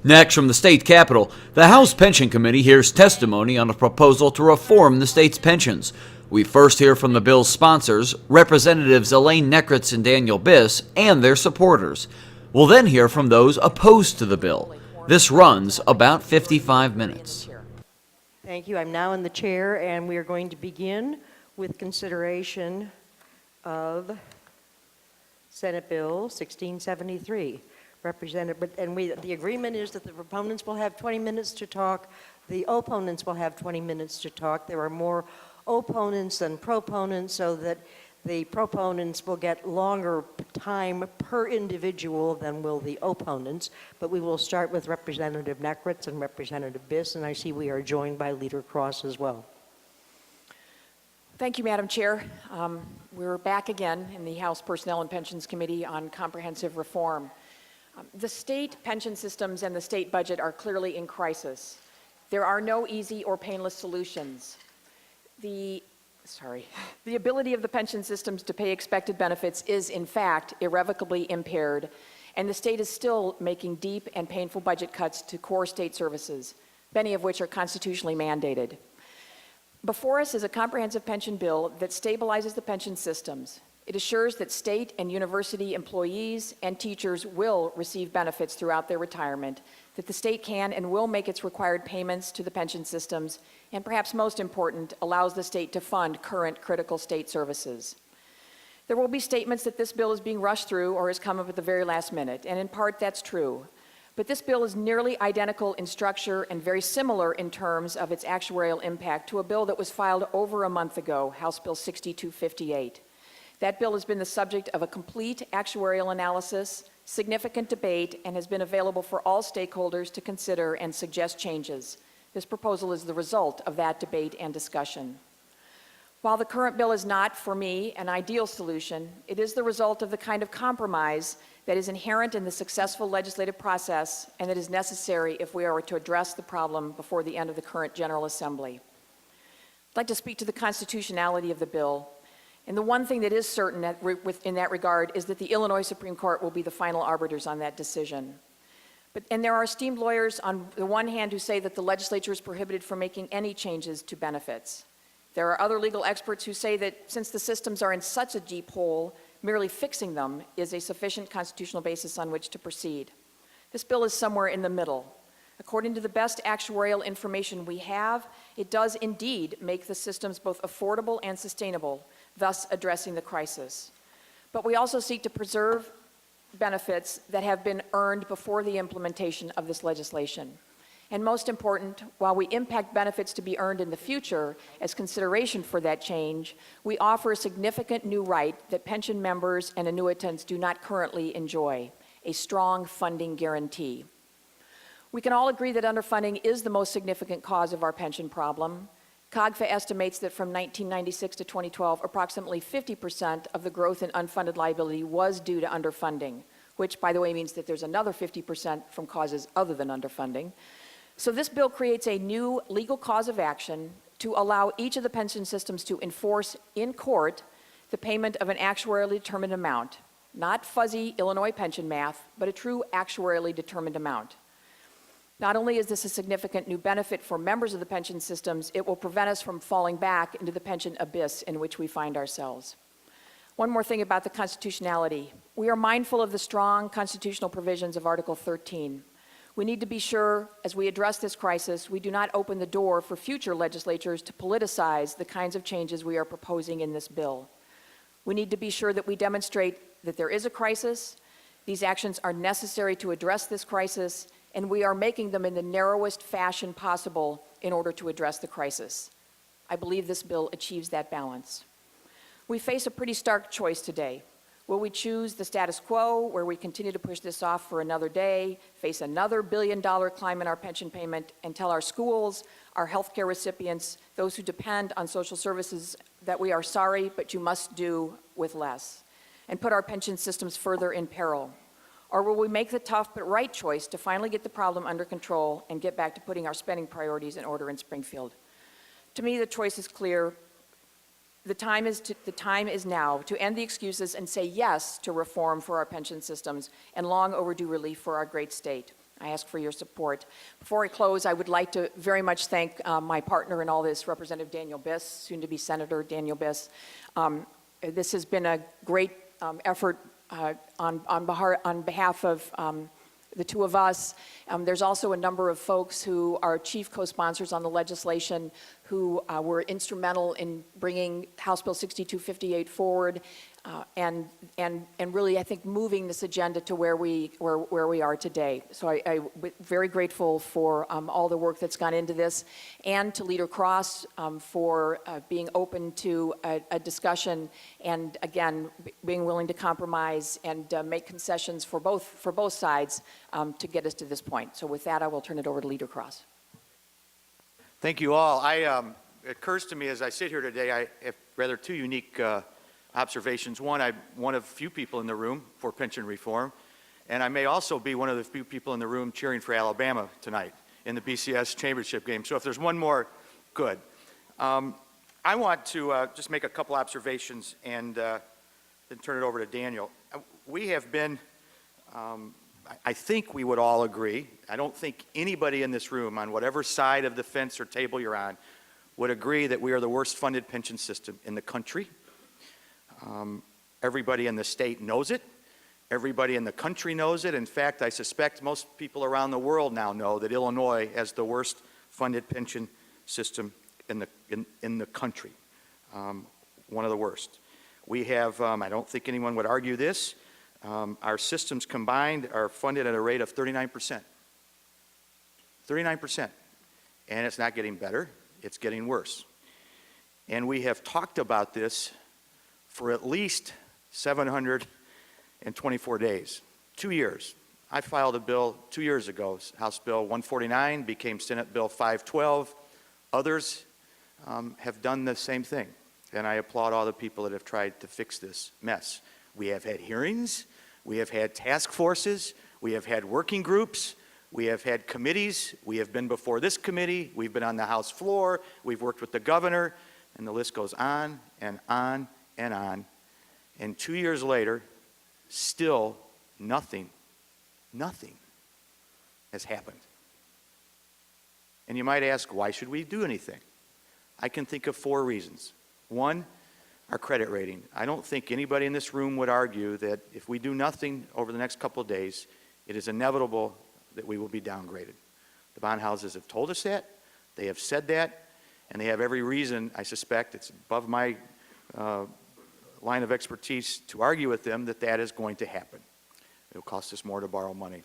Next, from the state capitol, the House Pension Committee hears testimony on a proposal to reform the state's pensions. We first hear from the bill's sponsors, Representatives Elaine Nekritz and Daniel Biss, and their supporters. We'll then hear from those opposed to the bill. This runs about 55 minutes. Thank you. I'm now in the chair, and we are going to begin with consideration of Senate Bill 1673. The agreement is that the proponents will have 20 minutes to talk, the opponents will have 20 minutes to talk. There are more opponents than proponents, so that the proponents will get longer time per individual than will the opponents. But we will start with Representative Nekritz and Representative Biss, and I see we are joined by Leader Cross as well. Thank you, Madam Chair. We're back again in the House Personnel and Pensions Committee on comprehensive reform. The state pension systems and the state budget are clearly in crisis. There are no easy or painless solutions. The ability of the pension systems to pay expected benefits is, in fact, irrevocably impaired, and the state is still making deep and painful budget cuts to core state services, many of which are constitutionally mandated. Before us is a comprehensive pension bill that stabilizes the pension systems. It assures that state and university employees and teachers will receive benefits throughout their retirement, that the state can and will make its required payments to the pension systems, and perhaps most important, allows the state to fund current critical state services. There will be statements that this bill is being rushed through or has come up at the very last minute, and in part that's true. But this bill is nearly identical in structure and very similar in terms of its actuarial impact to a bill that was filed over a month ago, House Bill 6258. That bill has been the subject of a complete actuarial analysis, significant debate, and has been available for all stakeholders to consider and suggest changes. This proposal is the result of that debate and discussion. While the current bill is not, for me, an ideal solution, it is the result of the kind of compromise that is inherent in the successful legislative process and that is necessary if we are to address the problem before the end of the current General Assembly. I'd like to speak to the constitutionality of the bill. And the one thing that is certain in that regard is that the Illinois Supreme Court will be the final arbiters on that decision. And there are esteemed lawyers on the one hand who say that the legislature is prohibited from making any changes to benefits. There are other legal experts who say that since the systems are in such a deep hole, merely fixing them is a sufficient constitutional basis on which to proceed. This bill is somewhere in the middle. According to the best actuarial information we have, it does indeed make the systems both affordable and sustainable, thus addressing the crisis. But we also seek to preserve benefits that have been earned before the implementation of this legislation. And most important, while we impact benefits to be earned in the future as consideration for that change, we offer a significant new right that pension members and annuitants do not currently enjoy, a strong funding guarantee. We can all agree that underfunding is the most significant cause of our pension problem. COGFA estimates that from 1996 to 2012, approximately 50% of the growth in unfunded liability was due to underfunding, which, by the way, means that there's another 50% from causes other than underfunding. So this bill creates a new legal cause of action to allow each of the pension systems to enforce in court the payment of an actuarially determined amount, not fuzzy Illinois pension math, but a true actuarially determined amount. Not only is this a significant new benefit for members of the pension systems, it will prevent us from falling back into the pension abyss in which we find ourselves. One more thing about the constitutionality. We are mindful of the strong constitutional provisions of Article 13. We need to be sure, as we address this crisis, we do not open the door for future legislatures to politicize the kinds of changes we are proposing in this bill. We need to be sure that we demonstrate that there is a crisis, these actions are necessary to address this crisis, and we are making them in the narrowest fashion possible in order to address the crisis. I believe this bill achieves that balance. We face a pretty stark choice today. Will we choose the status quo, where we continue to push this off for another day, face another billion-dollar climb in our pension payment, and tell our schools, our healthcare recipients, those who depend on social services, that we are sorry, but you must do with less, and put our pension systems further in peril? Or will we make the tough but right choice to finally get the problem under control and get back to putting our spending priorities in order in Springfield? To me, the choice is clear. The time is now to end the excuses and say yes to reform for our pension systems and long overdue relief for our great state. I ask for your support. Before I close, I would like to very much thank my partner in all this, Representative Daniel Biss, soon-to-be Senator Daniel Biss. This has been a great effort on behalf of the two of us. There's also a number of folks who are chief co-sponsors on the legislation who were instrumental in bringing House Bill 6258 forward and really, I think, moving this agenda to where we are today. So I'm very grateful for all the work that's gone into this, and to Leader Cross for being open to a discussion, and again, being willing to compromise and make concessions for both sides to get us to this point. So with that, I will turn it over to Leader Cross. Thank you all. It occurs to me as I sit here today, I have rather two unique observations. One, I'm one of few people in the room for pension reform, and I may also be one of the few people in the room cheering for Alabama tonight in the BCS championship game. So if there's one more, good. I want to just make a couple observations and then turn it over to Daniel. We have been, I think we would all agree, I don't think anybody in this room, on whatever side of the fence or table you're on, would agree that we are the worst funded pension system in the country. Everybody in the state knows it. Everybody in the country knows it. In fact, I suspect most people around the world now know that Illinois has the worst funded pension system in the country. One of the worst. We have, I don't think anyone would argue this, our systems combined are funded at a rate of 39%. 39%. And it's not getting better, it's getting worse. And we have talked about this for at least 724 days, 2 years. I filed a bill 2 years ago, House Bill 149 became Senate Bill 512. Others have done the same thing, and I applaud all the people that have tried to fix this mess. We have had hearings, we have had task forces, we have had working groups, we have had committees, we have been before this committee, we've been on the House floor, we've worked with the governor, and the list goes on and on and on. And 2 years later, still nothing has happened. And you might ask, why should we do anything? I can think of 4 reasons. One, our credit rating. I don't think anybody in this room would argue that if we do nothing over the next couple of days, it is inevitable that we will be downgraded. The bond houses have told us that, they have said that, and they have every reason, I suspect, it's above my line of expertise to argue with them that that is going to happen. It will cost us more to borrow money.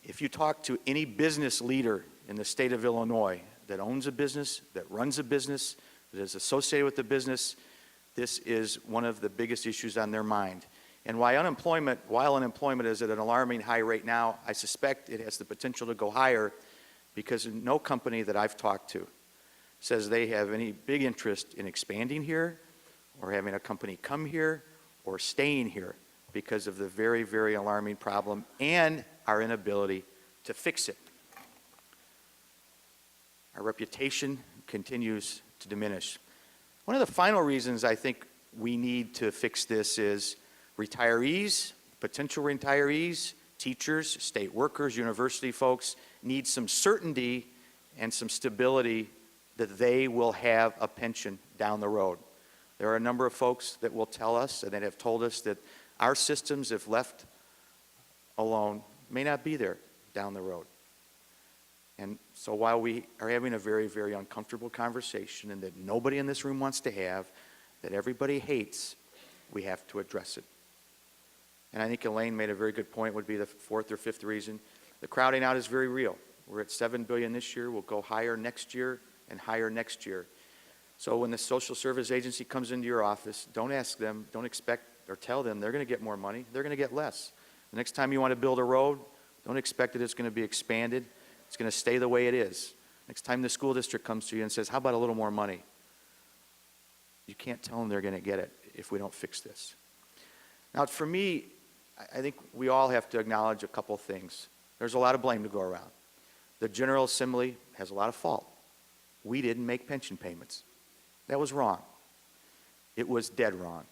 If you talk to any business leader in the state of Illinois that owns a business, that runs a business, that is associated with the business, this is one of the biggest issues on their mind. And while unemployment is at an alarming high rate now, I suspect it has the potential to go higher, because no company that I've talked to says they have any big interest in expanding here or having a company come here or staying here because of the very, very alarming problem and our inability to fix it. Our reputation continues to diminish. One of the final reasons I think we need to fix this is retirees, potential retirees, teachers, state workers, university folks need some certainty and some stability that they will have a pension down the road. There are a number of folks that will tell us and that have told us that our systems, if left alone, may not be there down the road. And so while we are having a very, very uncomfortable conversation, and that nobody in this room wants to have, that everybody hates, we have to address it. And I think Elaine made a very good point, would be the 4th or 5th reason. The crowding out is very real. We're at $7 billion this year, we'll go higher next year and higher next year. So when the social service agency comes into your office, don't ask them, don't expect or tell them they're going to get more money, they're going to get less. The next time you want to build a road, don't expect that it's going to be expanded, it's going to stay the way it is. Next time the school district comes to you and says, how about a little more money? You can't tell them they're going to get it if we don't fix this. Now for me, I think we all have to acknowledge a couple things. There's a lot of blame to go around. The General Assembly has a lot of fault. We didn't make pension payments. That was wrong. It was dead wrong.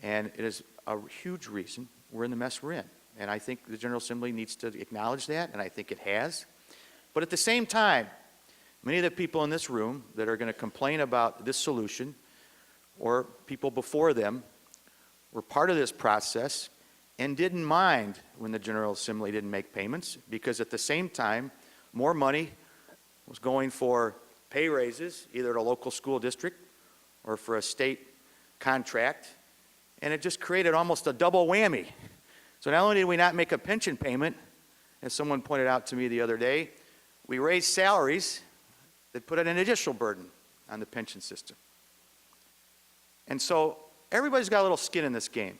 And it is a huge reason we're in the mess we're in. And I think the General Assembly needs to acknowledge that, and I think it has. But at the same time, many of the people in this room that are going to complain about this solution, or people before them, were part of this process and didn't mind when the General Assembly didn't make payments, because at the same time, more money was going for pay raises, either at a local school district or for a state contract, and it just created almost a double whammy. So not only did we not make a pension payment, as someone pointed out to me the other day, we raised salaries that put an additional burden on the pension system. And so everybody's got a little skin in this game.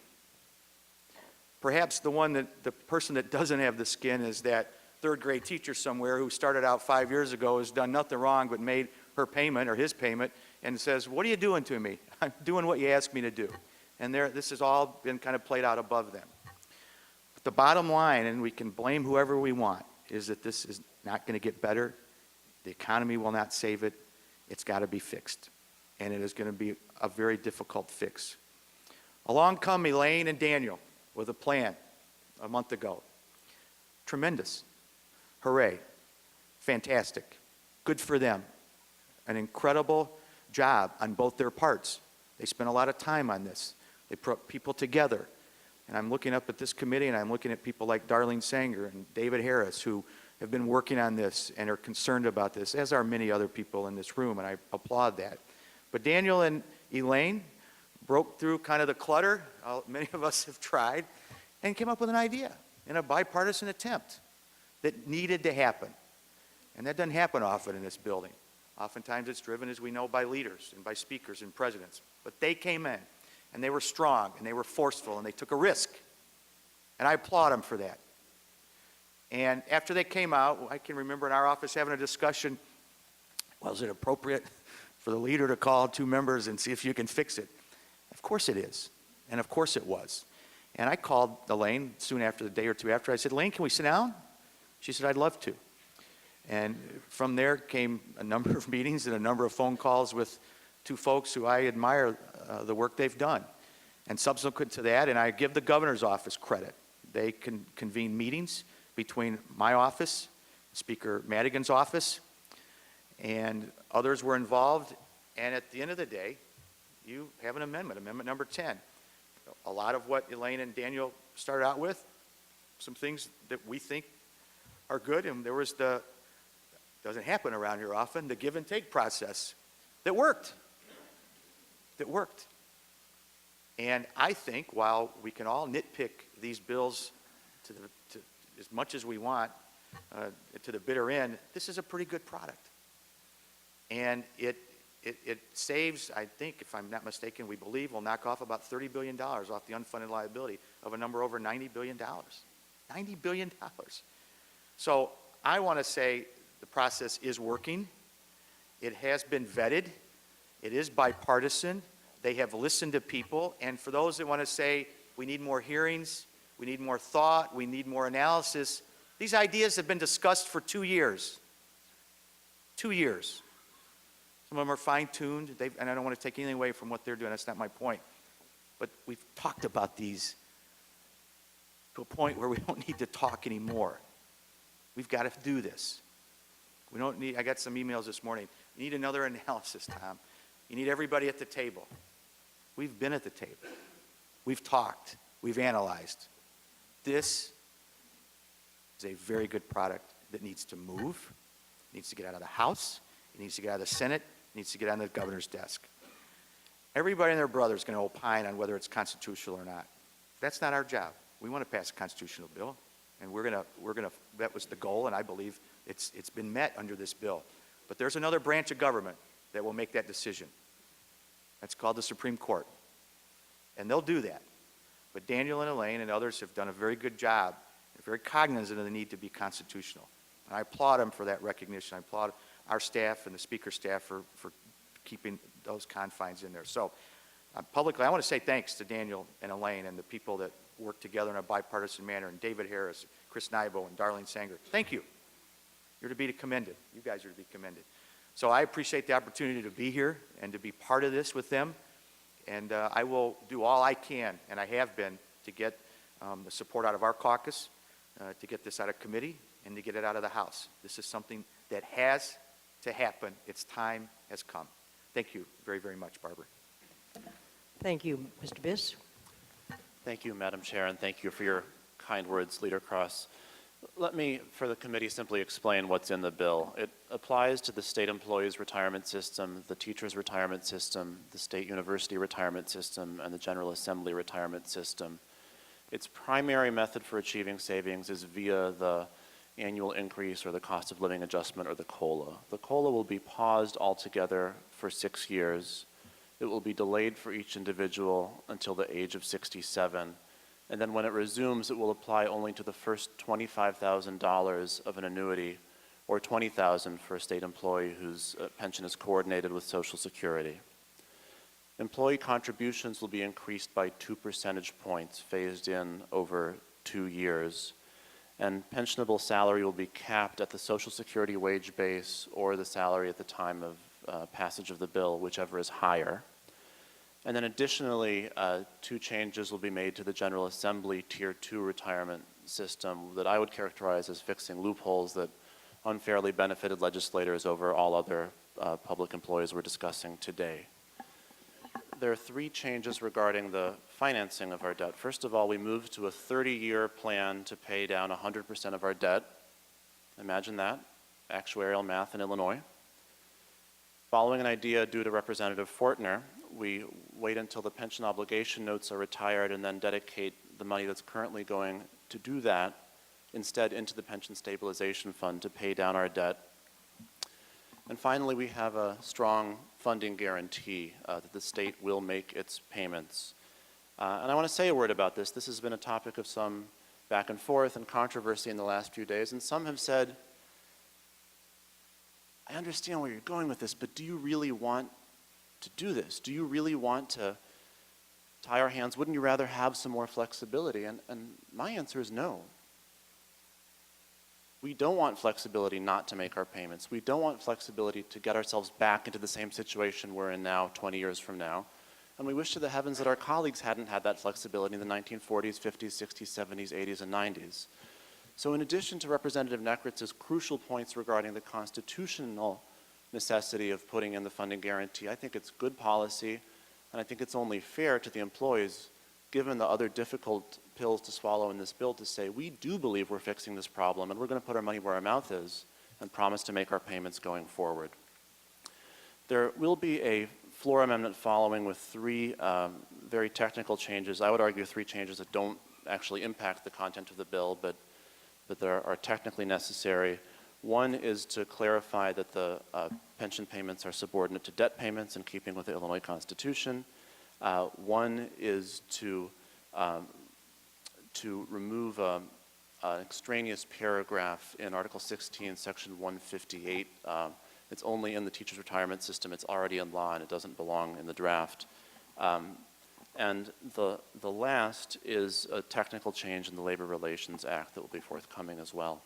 Perhaps the person that doesn't have the skin is that third grade teacher somewhere who started out 5 years ago, has done nothing wrong but made her payment or his payment, and says, "What are you doing to me? I'm doing what you asked me to do." And this has all been kind of played out above them. But the bottom line, and we can blame whoever we want, is that this is not going to get better. The economy will not save it. It's got to be fixed. And it is going to be a very difficult fix. Along come Elaine and Daniel with a plan a month ago. Tremendous. Hooray. Fantastic. Good for them. An incredible job on both their parts. They spent a lot of time on this. They put people together. And I'm looking up at this committee, and I'm looking at people like Darlene Sanger and David Harris, who have been working on this and are concerned about this, as are many other people in this room, and I applaud that. But Daniel and Elaine broke through kind of the clutter, many of us have tried, and came up with an idea in a bipartisan attempt that needed to happen. And that doesn't happen often in this building. Oftentimes it's driven, as we know, by leaders and by speakers and presidents. But they came in, and they were strong, and they were forceful, and they took a risk. And I applaud them for that. And after they came out, I can remember in our office having a discussion, well, is it appropriate for the leader to call 2 members and see if you can fix it? Of course it is. And of course it was. And I called Elaine soon after, the day or two after. I said, "Elaine, can we sit down?" She said, "I'd love to." And from there came a number of meetings and a number of phone calls with 2 folks who I admire the work they've done. And subsequent to that, and I give the governor's office credit, they convene meetings between my office, Speaker Madigan's office, and others were involved. And at the end of the day, you have an amendment number 10. A lot of what Elaine and Daniel started out with, some things that we think are good, and there was doesn't happen around here often, the give and take process that worked. And I think while we can all nitpick these bills to as much as we want, to the bitter end, this is a pretty good product. And it saves, I think, if I'm not mistaken, we believe will knock off about $30 billion off the unfunded liability of a number over $90 billion. $90 billion. So I want to say the process is working. It has been vetted. It is bipartisan. They have listened to people. And for those that want to say we need more hearings, we need more thought, we need more analysis, these ideas have been discussed for 2 years. 2 years. Some of them are fine-tuned, and I don't want to take anything away from what they're doing. That's not my point. But we've talked about these to a point where we don't need to talk anymore. We've got to do this. We don't need, I got some emails this morning. You need another analysis, Tom. You need everybody at the table. We've been at the table. We've talked. We've analyzed. This is a very good product that needs to move, needs to get out of the House, it needs to get out of the Senate, it needs to get on the governor's desk. Everybody and their brother is going to opine on whether it's constitutional or not. That's not our job. We want to pass a constitutional bill, and we're going to, that was the goal, and I believe it's been met under this bill. But there's another branch of government that will make that decision. That's called the Supreme Court. And they'll do that. But Daniel and Elaine and others have done a very good job. They're very cognizant of the need to be constitutional. And I applaud them for that recognition. I applaud our staff and the Speaker's staff for keeping those confines in there. So publicly, I want to say thanks to Daniel and Elaine and the people that work together in a bipartisan manner, and David Harris, Chris Nybo, and Darlene Sanger. Thank you. You're to be commended. You guys are to be commended. So I appreciate the opportunity to be here and to be part of this with them. And I will do all I can, and I have been, to get the support out of our caucus to get this out of committee and to get it out of the House. This is something that has to happen. Its time has come. Thank you very, very much, Barbara. Thank you, Mr. Biss. Thank you, Madam Chair, and thank you for your kind words, Leader Cross. Let me, for the committee, simply explain what's in the bill. It applies to the state employees' retirement system, the teachers' retirement system, the state university retirement system, and the General Assembly retirement system. Its primary method for achieving savings is via the annual increase or the cost of living adjustment or the COLA. The COLA will be paused altogether for 6 years. It will be delayed for each individual until the age of 67. And then when it resumes, it will apply only to the first $25,000 of an annuity or $20,000 for a state employee whose pension is coordinated with Social Security. Employee contributions will be increased by 2 percentage points, phased in over 2 years. And pensionable salary will be capped at the Social Security wage base or the salary at the time of passage of the bill, whichever is higher. And then additionally, 2 changes will be made to the General Assembly Tier 2 retirement system that I would characterize as fixing loopholes that unfairly benefited legislators over all other public employees we're discussing today. There are 3 changes regarding the financing of our debt. First of all, we moved to a 30-year plan to pay down 100% of our debt. Imagine that, actuarial math in Illinois. Following an idea due to Representative Fortner, we wait until the pension obligation notes are retired and then dedicate the money that's currently going to do that instead into the Pension Stabilization Fund to pay down our debt. And finally, we have a strong funding guarantee that the state will make its payments. And I want to say a word about this. This has been a topic of some back and forth and controversy in the last few days, and some have said, I understand where you're going with this, but do you really want to do this? Do you really want to tie our hands? Wouldn't you rather have some more flexibility? And my answer is no. We don't want flexibility not to make our payments. We don't want flexibility to get ourselves back into the same situation we're in now 20 years from now. And we wish to the heavens that our colleagues hadn't had that flexibility in the 1940s, 50s, 60s, 70s, 80s, and 90s. So in addition to Representative Nekritz's crucial points regarding the constitutional necessity of putting in the funding guarantee, I think it's good policy, and I think it's only fair to the employees, given the other difficult pills to swallow in this bill, to say we do believe we're fixing this problem and we're going to put our money where our mouth is and promise to make our payments going forward. There will be a floor amendment following with 3 very technical changes. I would argue 3 changes that don't actually impact the content of the bill, but that are technically necessary. One is to clarify that the pension payments are subordinate to debt payments in keeping with the Illinois Constitution. One is to remove an extraneous paragraph in Article 16, Section 158. It's only in the teacher's retirement system. It's already in law, and it doesn't belong in the draft. And the last is a technical change in the Labor Relations Act that will be forthcoming as well.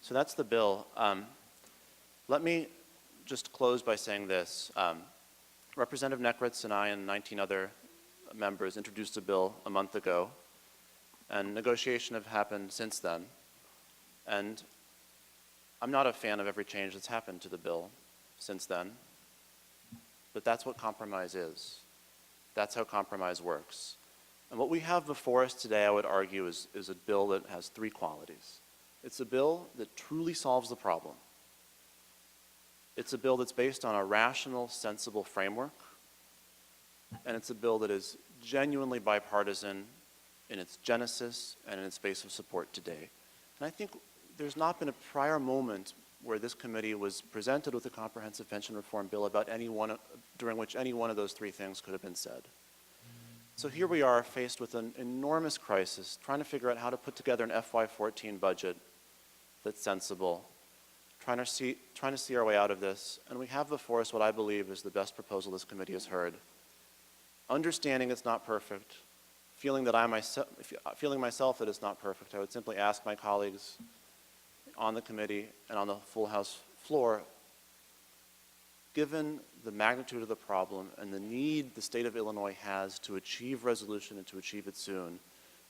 So that's the bill. Let me just close by saying this. Representative Nekritz and I and 19 other members introduced a bill a month ago, and negotiation have happened since then. And I'm not a fan of every change that's happened to the bill since then, but that's what compromise is. That's how compromise works. And what we have before us today, I would argue, is a bill that has 3 qualities. It's a bill that truly solves the problem. It's a bill that's based on a rational, sensible framework. And it's a bill that is genuinely bipartisan in its genesis and in its base of support today. And I think there's not been a prior moment where this committee was presented with a comprehensive pension reform bill during which any one of those 3 things could have been said. So here we are faced with an enormous crisis, trying to figure out how to put together an FY14 budget that's sensible, trying to see our way out of this, and we have before us what I believe is the best proposal this committee has heard. Understanding it's not perfect, feeling myself that it's not perfect, I would simply ask my colleagues on the committee and on the full House floor, given the magnitude of the problem and the need the state of Illinois has to achieve resolution and to achieve it soon,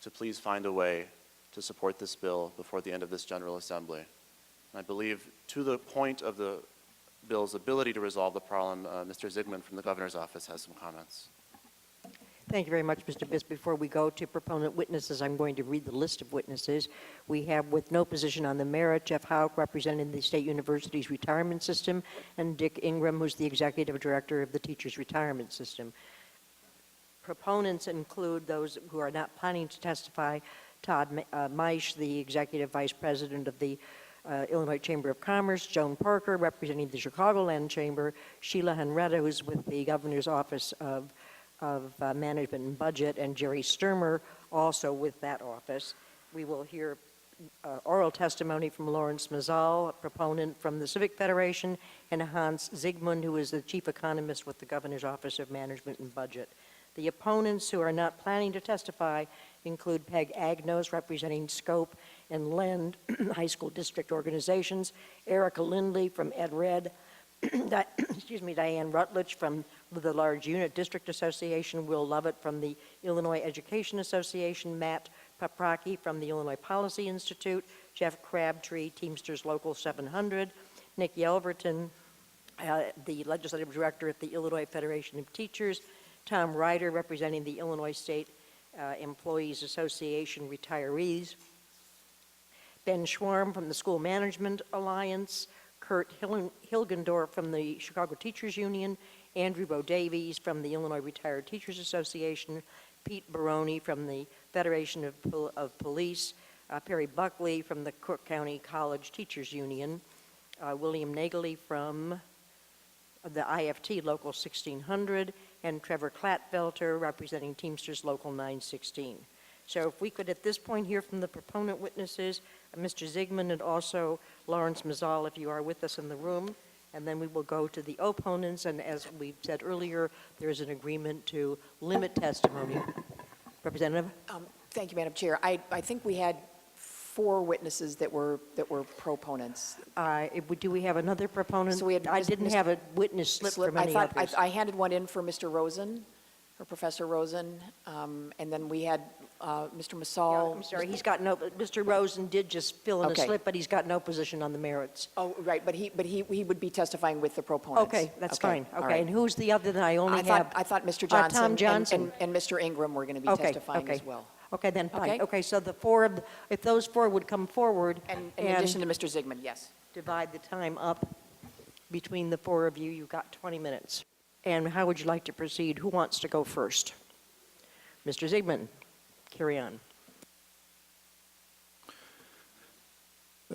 to please find a way to support this bill before the end of this General Assembly. And I believe to the point of the bill's ability to resolve the problem, Mr. Zygmunt from the governor's office has some comments. Thank you very much, Mr. Biss. Before we go to proponent witnesses, I'm going to read the list of witnesses. We have, with no position on the merit, Jeff Hauk, representing the State University's retirement system, and Dick Ingram, who's the executive director of the Teachers Retirement System. Proponents include those who are not planning to testify: Todd Meisch, the executive vice president of the Illinois Chamber of Commerce; Joan Parker, representing the Chicagoland Chamber; Sheila Henretta, who's with the governor's office of Management and Budget; and Jerry Sturmer, also with that office. We will hear oral testimony from Lawrence Mazal, a proponent from the Civic Federation, and Hans Zygmunt, who is the chief economist with the governor's office of Management and Budget. The opponents who are not planning to testify include Peg Agnos, representing Scope and Lend high school district organizations; Erica Lindley from Ed Red; Diane Rutledge from the Large Unit District Association; Will Lovett from the Illinois Education Association; Matt Paprocki from the Illinois Policy Institute; Jeff Crabtree, Teamsters Local 700; Nick Yelverton, the legislative director at the Illinois Federation of Teachers; Tom Ryder, representing the Illinois State Employees Association retirees; Ben Schwarm from the School Management Alliance; Kurt Hilgendorf from the Chicago Teachers Union; Andrew Bo Davies from the Illinois Retired Teachers Association; Pete Baroni from the Federation of Police; Perry Buckley from the Cook County College Teachers Union; William Nagley from the IFT Local 1600; and Trevor Klatfelter, representing Teamsters Local 916. So if we could at this point hear from the proponent witnesses, Mr. Zygmunt and also Lawrence Mazal, if you are with us in the room, and then we will go to the opponents. And as we said earlier, there is an agreement to limit testimony. Representative? Thank you, Madam Chair. I think we had 4 witnesses that were proponents. Do we have another proponent? So we had I didn't Mr. have a witness slip from any others. I handed one in for Mr. Rosen, for Professor Rosen, and then we had Mr. Masal. I'm sorry, he's got no, Mr. Rosen did just fill in a Okay. slip, but he's got no position on the merits. Oh, right, but he would be testifying with the proponents. Okay, that's fine. all Okay, right. and who's the other that I only have? I thought Mr. Tom Johnson Johnson. and Mr. Ingram were going to be Okay, testifying okay. as well. Okay, then fine. Okay. Okay, so the 4 of, if those 4 would come forward And in addition to Mr. Zygmunt, yes. divide the time up between the 4 of you, you've got 20 minutes. And how would you like to proceed? Who wants to go first? Mr. Zygmunt, carry on.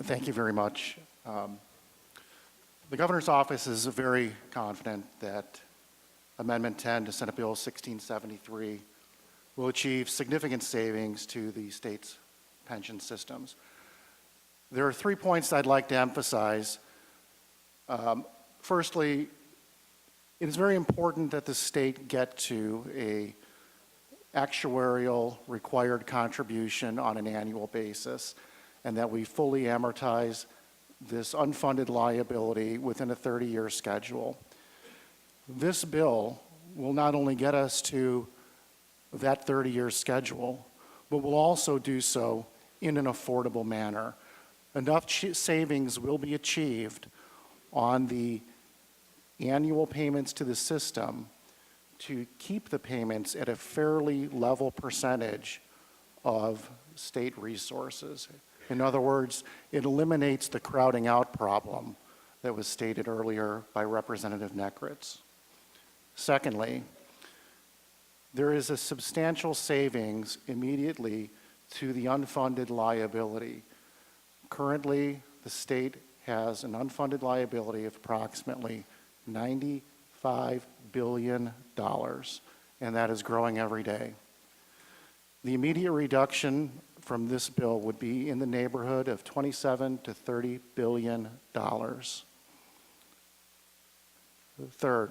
Thank you very much. The governor's office is very confident that Amendment 10 to Senate Bill 1673 will achieve significant savings to the state's pension systems. There are 3 points I'd like to emphasize. Firstly, it is very important that the state get to a actuarial required contribution on an annual basis, and that we fully amortize this unfunded liability within a 30-year schedule. This bill will not only get us to that 30-year schedule, but will also do so in an affordable manner. Enough savings will be achieved on the annual payments to the system to keep the payments at a fairly level percentage of state resources. In other words, it eliminates the crowding out problem that was stated earlier by Representative Nekritz. Secondly, there is a substantial savings immediately to the unfunded liability. Currently, the state has an unfunded liability of approximately $95 billion, and that is growing every day. The immediate reduction from this bill would be in the neighborhood of $27 to $30 billion. Third,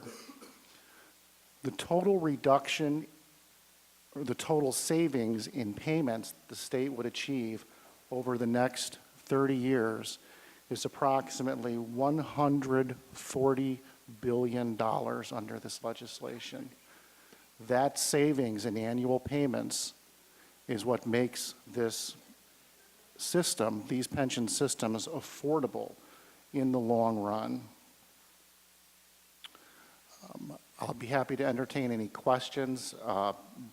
the total reduction or the total savings in payments the state would achieve over the next 30 years is approximately $140 billion under this legislation. That savings in annual payments is what makes this system, these pension systems, affordable in the long run. I'll be happy to entertain any questions,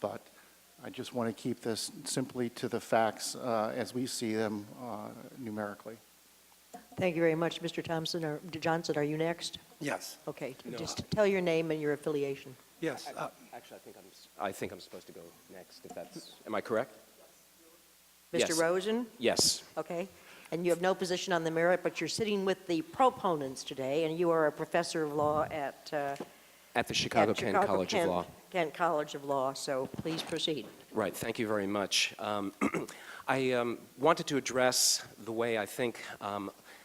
but I just want to keep this simply to the facts as we see them numerically. Thank you very much, Mr. Thompson. Or Johnson, are you next? Yes. Okay, No, just tell your name and your affiliation. Yes. Actually, I think I'm supposed to go next, if that's, am I correct? Mr. Yes. Rosen? Yes. Okay. And you have no position on the merit, but you're sitting with the proponents today, and you are a professor of law at At the Chicago Kent College of Law. Kent College of Law, so please proceed. Right, thank you very much. I wanted to address the way I think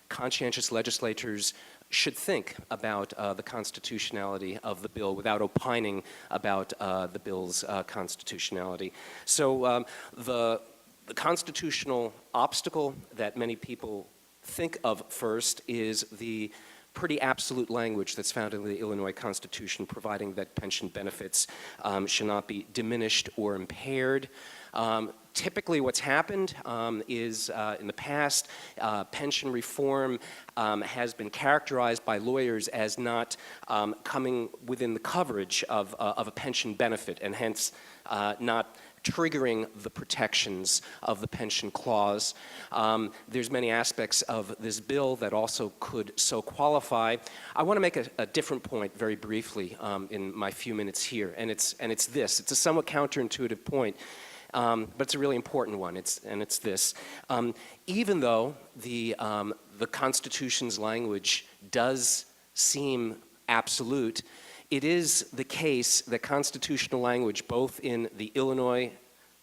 conscientious legislators should think about the constitutionality of the bill without opining about the bill's constitutionality. So the constitutional obstacle that many people think of first is the pretty absolute language that's found in the Illinois Constitution, providing that pension benefits should not be diminished or impaired. Typically what's happened is in the past, pension reform has been characterized by lawyers as not coming within the coverage of a pension benefit, and hence not triggering the protections of the pension clause. There's many aspects of this bill that also could so qualify. I want to make a different point very briefly in my few minutes here, and it's this. It's a somewhat counterintuitive point, but it's a really important one. It's this. Even though the Constitution's language does seem absolute, it is the case that constitutional language, both in the Illinois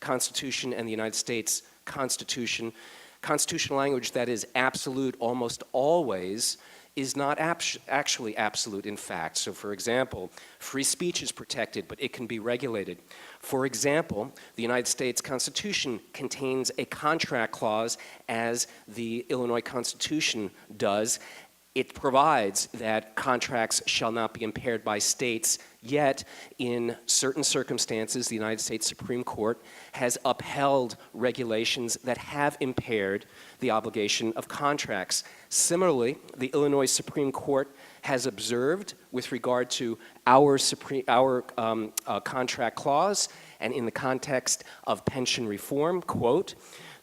Constitution and the United States Constitution, constitutional language that is absolute almost always is not actually absolute in fact. So for example, free speech is protected, but it can be regulated. For example, the United States Constitution contains a contract clause, as the Illinois Constitution does. It provides that contracts shall not be impaired by states, yet in certain circumstances, the United States Supreme Court has upheld regulations that have impaired the obligation of contracts. Similarly, the Illinois Supreme Court has observed, with regard to our contract clause, and in the context of pension reform, quote,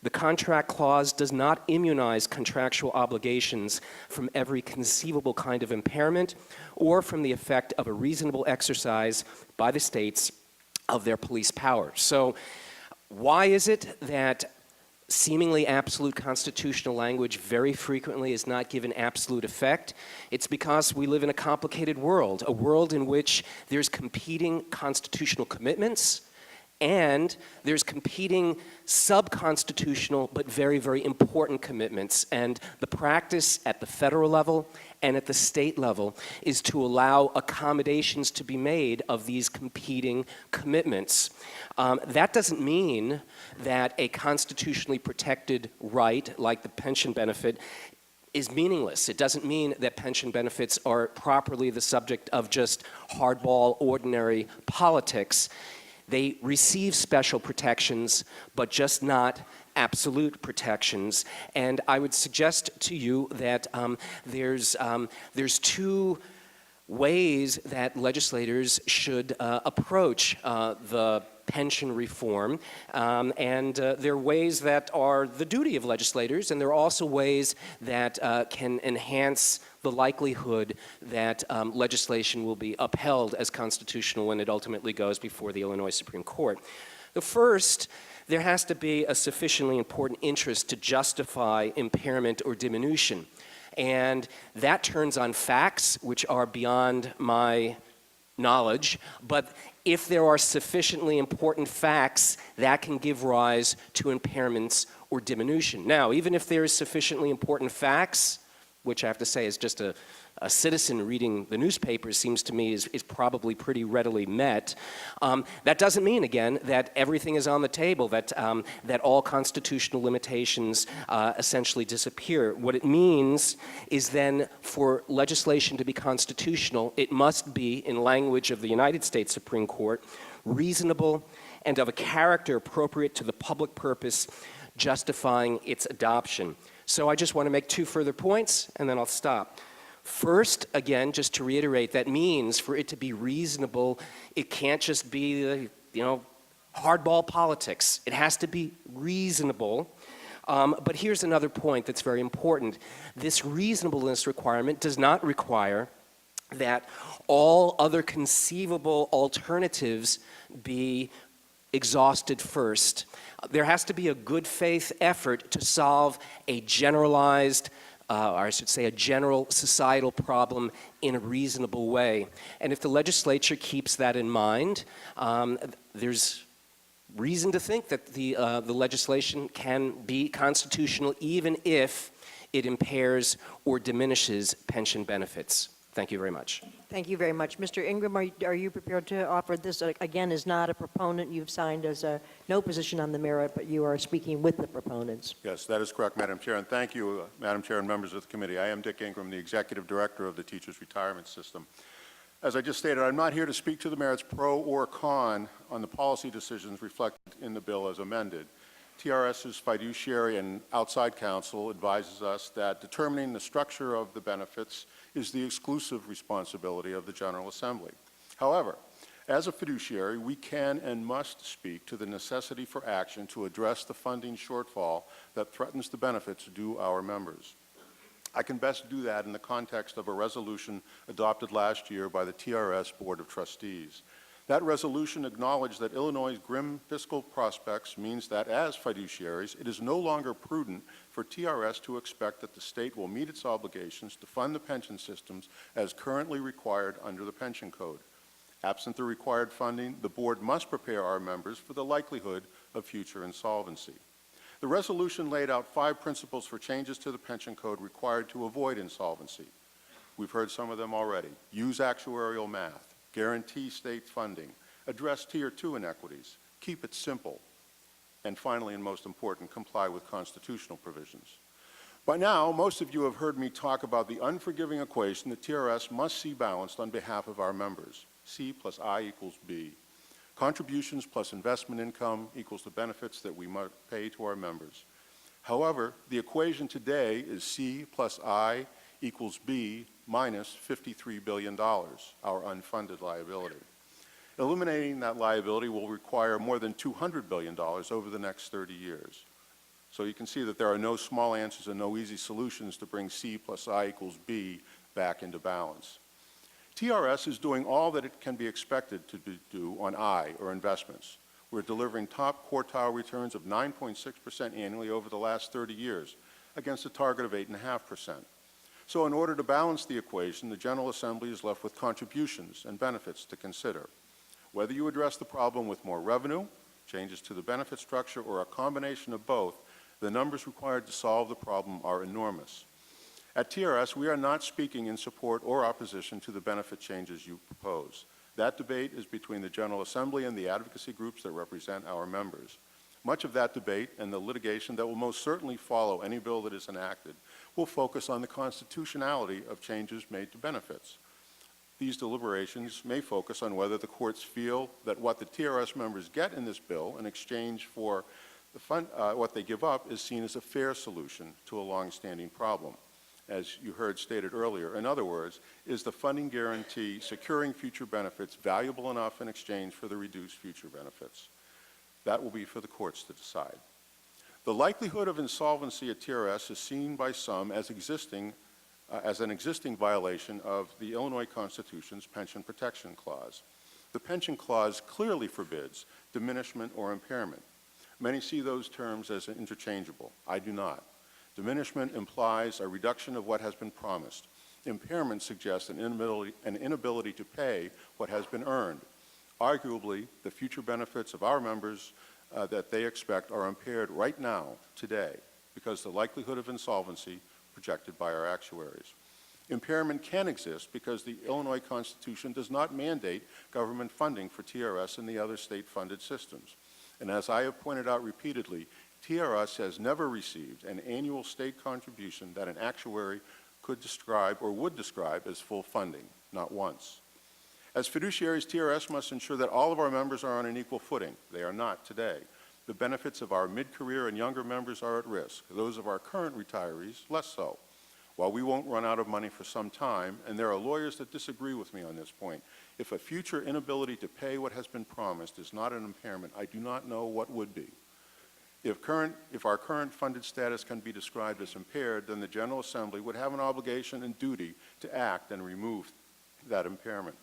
"The contract clause does not immunize contractual obligations from every conceivable kind of impairment or from the effect of a reasonable exercise by the states of their police power." So why is it that seemingly absolute constitutional language very frequently is not given absolute effect? It's because we live in a complicated world, a world in which there's competing constitutional commitments, and there's competing sub-constitutional but very, very important commitments. And the practice at the federal level and at the state level is to allow accommodations to be made of these competing commitments. That doesn't mean that a constitutionally protected right, like the pension benefit, is meaningless. It doesn't mean that pension benefits are properly the subject of just hardball, ordinary politics. They receive special protections, but just not absolute protections. And I would suggest to you that there's two ways that legislators should approach the pension reform, and there are ways that are the duty of legislators, and there are also ways that can enhance the likelihood that legislation will be upheld as constitutional when it ultimately goes before the Illinois Supreme Court. The first, there has to be a sufficiently important interest to justify impairment or diminution, and that turns on facts which are beyond my knowledge, but if there are sufficiently important facts, that can give rise to impairments or diminution. Now, even if there is sufficiently important facts, which I have to say is just a citizen reading the newspapers seems to me is probably pretty readily met, that doesn't mean, again, that everything is on the table, that all constitutional limitations essentially disappear. What it means is then for legislation to be constitutional, it must be, in language of the United States Supreme Court, reasonable and of a character appropriate to the public purpose justifying its adoption. So I just want to make 2 further points, and then I'll stop. First, again, just to reiterate, that means for it to be reasonable, it can't just be, hardball politics. It has to be reasonable. But here's another point that's very important. This reasonableness requirement does not require that all other conceivable alternatives be exhausted first. There has to be a good faith effort to solve a generalized, or I should say a general societal problem in a reasonable way. And if the legislature keeps that in mind, there's reason to think that the legislation can be constitutional even if it impairs or diminishes pension benefits. Thank you very much. Thank you very much. Mr. Ingram, are you prepared to offer this? Again, is not a proponent. You've signed as no position on the merit, but you are speaking with the proponents. Yes, that is correct, Madam Chair, and thank you, Madam Chair and members of the committee. I am Dick Ingram, the Executive Director of the Teachers Retirement System. As I just stated, I'm not here to speak to the merits pro or con on the policy decisions reflected in the bill as amended. TRS's fiduciary and outside counsel advises us that determining the structure of the benefits is the exclusive responsibility of the General Assembly. However, as a fiduciary, we can and must speak to the necessity for action to address the funding shortfall that threatens the benefits due our members. I can best do that in the context of a resolution adopted last year by the TRS Board of Trustees. That resolution acknowledged that Illinois' grim fiscal prospects means that as fiduciaries, it is no longer prudent for TRS to expect that the state will meet its obligations to fund the pension systems as currently required under the pension code. Absent the required funding, the board must prepare our members for the likelihood of future insolvency. The resolution laid out 5 principles for changes to the pension code required to avoid insolvency. We've heard some of them already. Use actuarial math. Guarantee state funding, address Tier 2 inequities, keep it simple, and finally, and most important, comply with constitutional provisions. By now, most of you have heard me talk about the unforgiving equation that TRS must see balanced on behalf of our members. C plus I equals B. Contributions plus investment income equals the benefits that we must pay to our members. However, the equation today is C plus I equals B minus $53 billion, our unfunded liability. Eliminating that liability will require more than $200 billion over the next 30 years. So you can see that there are no small answers and no easy solutions to bring C plus I equals B back into balance. TRS is doing all that it can be expected to do on I, or investments. We're delivering top quartile returns of 9.6% annually over the last 30 years against a target of 8.5%. So in order to balance the equation, the General Assembly is left with contributions and benefits to consider. Whether you address the problem with more revenue, changes to the benefit structure, or a combination of both, the numbers required to solve the problem are enormous. At TRS, we are not speaking in support or opposition to the benefit changes you propose. That debate is between the General Assembly and the advocacy groups that represent our members. Much of that debate and the litigation that will most certainly follow any bill that is enacted will focus on the constitutionality of changes made to benefits. These deliberations may focus on whether the courts feel that what the TRS members get in this bill in exchange for what they give up is seen as a fair solution to a long-standing problem. As you heard stated earlier, in other words, is the funding guarantee securing future benefits valuable enough in exchange for the reduced future benefits? That will be for the courts to decide. The likelihood of insolvency at TRS is seen by some as an existing violation of the Illinois Constitution's Pension Protection Clause. The Pension Clause clearly forbids diminishment or impairment. Many see those terms as interchangeable. I do not. Diminishment implies a reduction of what has been promised. Impairment suggests an inability to pay what has been earned. Arguably, the future benefits of our members that they expect are impaired right now, today, because the likelihood of insolvency projected by our actuaries. Impairment can exist because the Illinois Constitution does not mandate government funding for TRS and the other state-funded systems. And as I have pointed out repeatedly, TRS has never received an annual state contribution that an actuary could describe or would describe as full funding, not once. As fiduciaries, TRS must ensure that all of our members are on an equal footing. They are not today. The benefits of our mid-career and younger members are at risk. Those of our current retirees, less so. While we won't run out of money for some time, and there are lawyers that disagree with me on this point, if a future inability to pay what has been promised is not an impairment, I do not know what would be. If our current funded status can be described as impaired, then the General Assembly would have an obligation and duty to act and remove that impairment.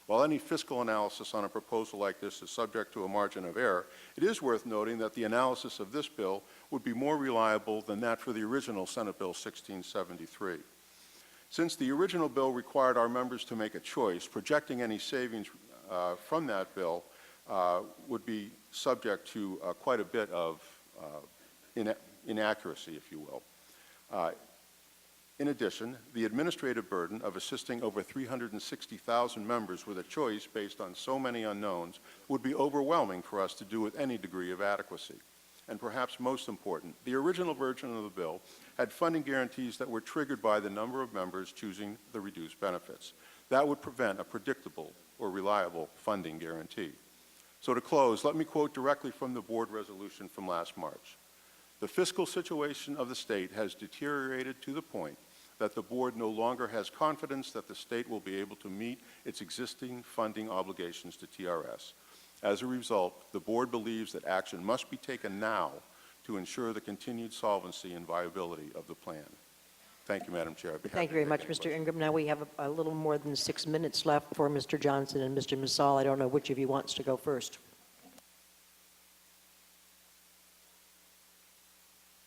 While any fiscal analysis on a proposal like this is subject to a margin of error, it is worth noting that the analysis of this bill would be more reliable than that for the original Senate Bill 1673. Since the original bill required our members to make a choice, projecting any savings from that bill would be subject to quite a bit of inaccuracy, if you will. In addition, the administrative burden of assisting over 360,000 members with a choice based on so many unknowns would be overwhelming for us to do with any degree of adequacy. And perhaps most important, the original version of the bill had funding guarantees that were triggered by the number of members choosing the reduced benefits. That would prevent a predictable or reliable funding guarantee. So to close, let me quote directly from the board resolution from last March. The fiscal situation of the state has deteriorated to the point that the board no longer has confidence that the state will be able to meet its existing funding obligations to TRS. As a result, the board believes that action must be taken now to ensure the continued solvency and viability of the plan. Thank you, Madam Chair. I'd be happy Thank you very to much, take any Mr. questions. Ingram. Now we have a little more than 6 minutes left for Mr. Johnson and Mr. Massal. I don't know which of you wants to go first.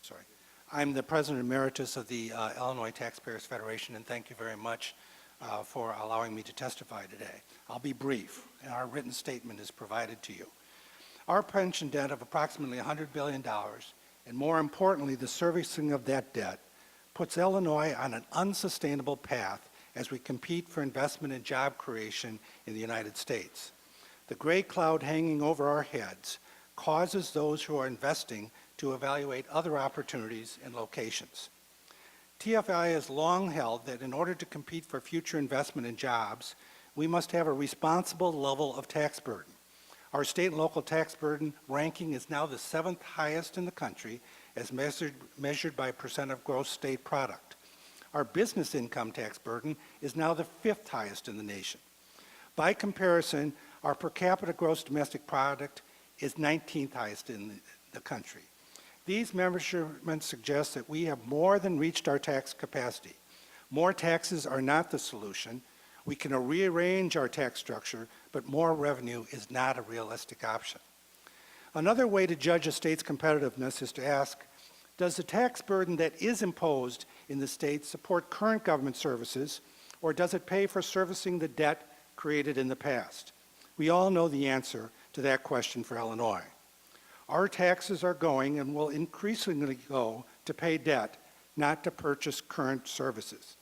Sorry. I'm the President Emeritus of the Illinois Taxpayers Federation, and thank you very much for allowing me to testify today. I'll be brief, and our written statement is provided to you. Our pension debt of approximately $100 billion, and more importantly, the servicing of that debt, puts Illinois on an unsustainable path as we compete for investment and job creation in the United States. The gray cloud hanging over our heads causes those who are investing to evaluate other opportunities and locations. TFI has long held that in order to compete for future investment in jobs, we must have a responsible level of tax burden. Our state and local tax burden ranking is now the 7th highest in the country as measured by percent of gross state product. Our business income tax burden is now the 5th highest in the nation. By comparison, our per capita gross domestic product is 19th highest in the country. These measurements suggest that we have more than reached our tax capacity. More taxes are not the solution. We can rearrange our tax structure, but more revenue is not a realistic option. Another way to judge a state's competitiveness is to ask, does the tax burden that is imposed in the state support current government services, or does it pay for servicing the debt created in the past? We all know the answer to that question for Illinois. Our taxes are going and will increasingly go to pay debt, not to purchase current services.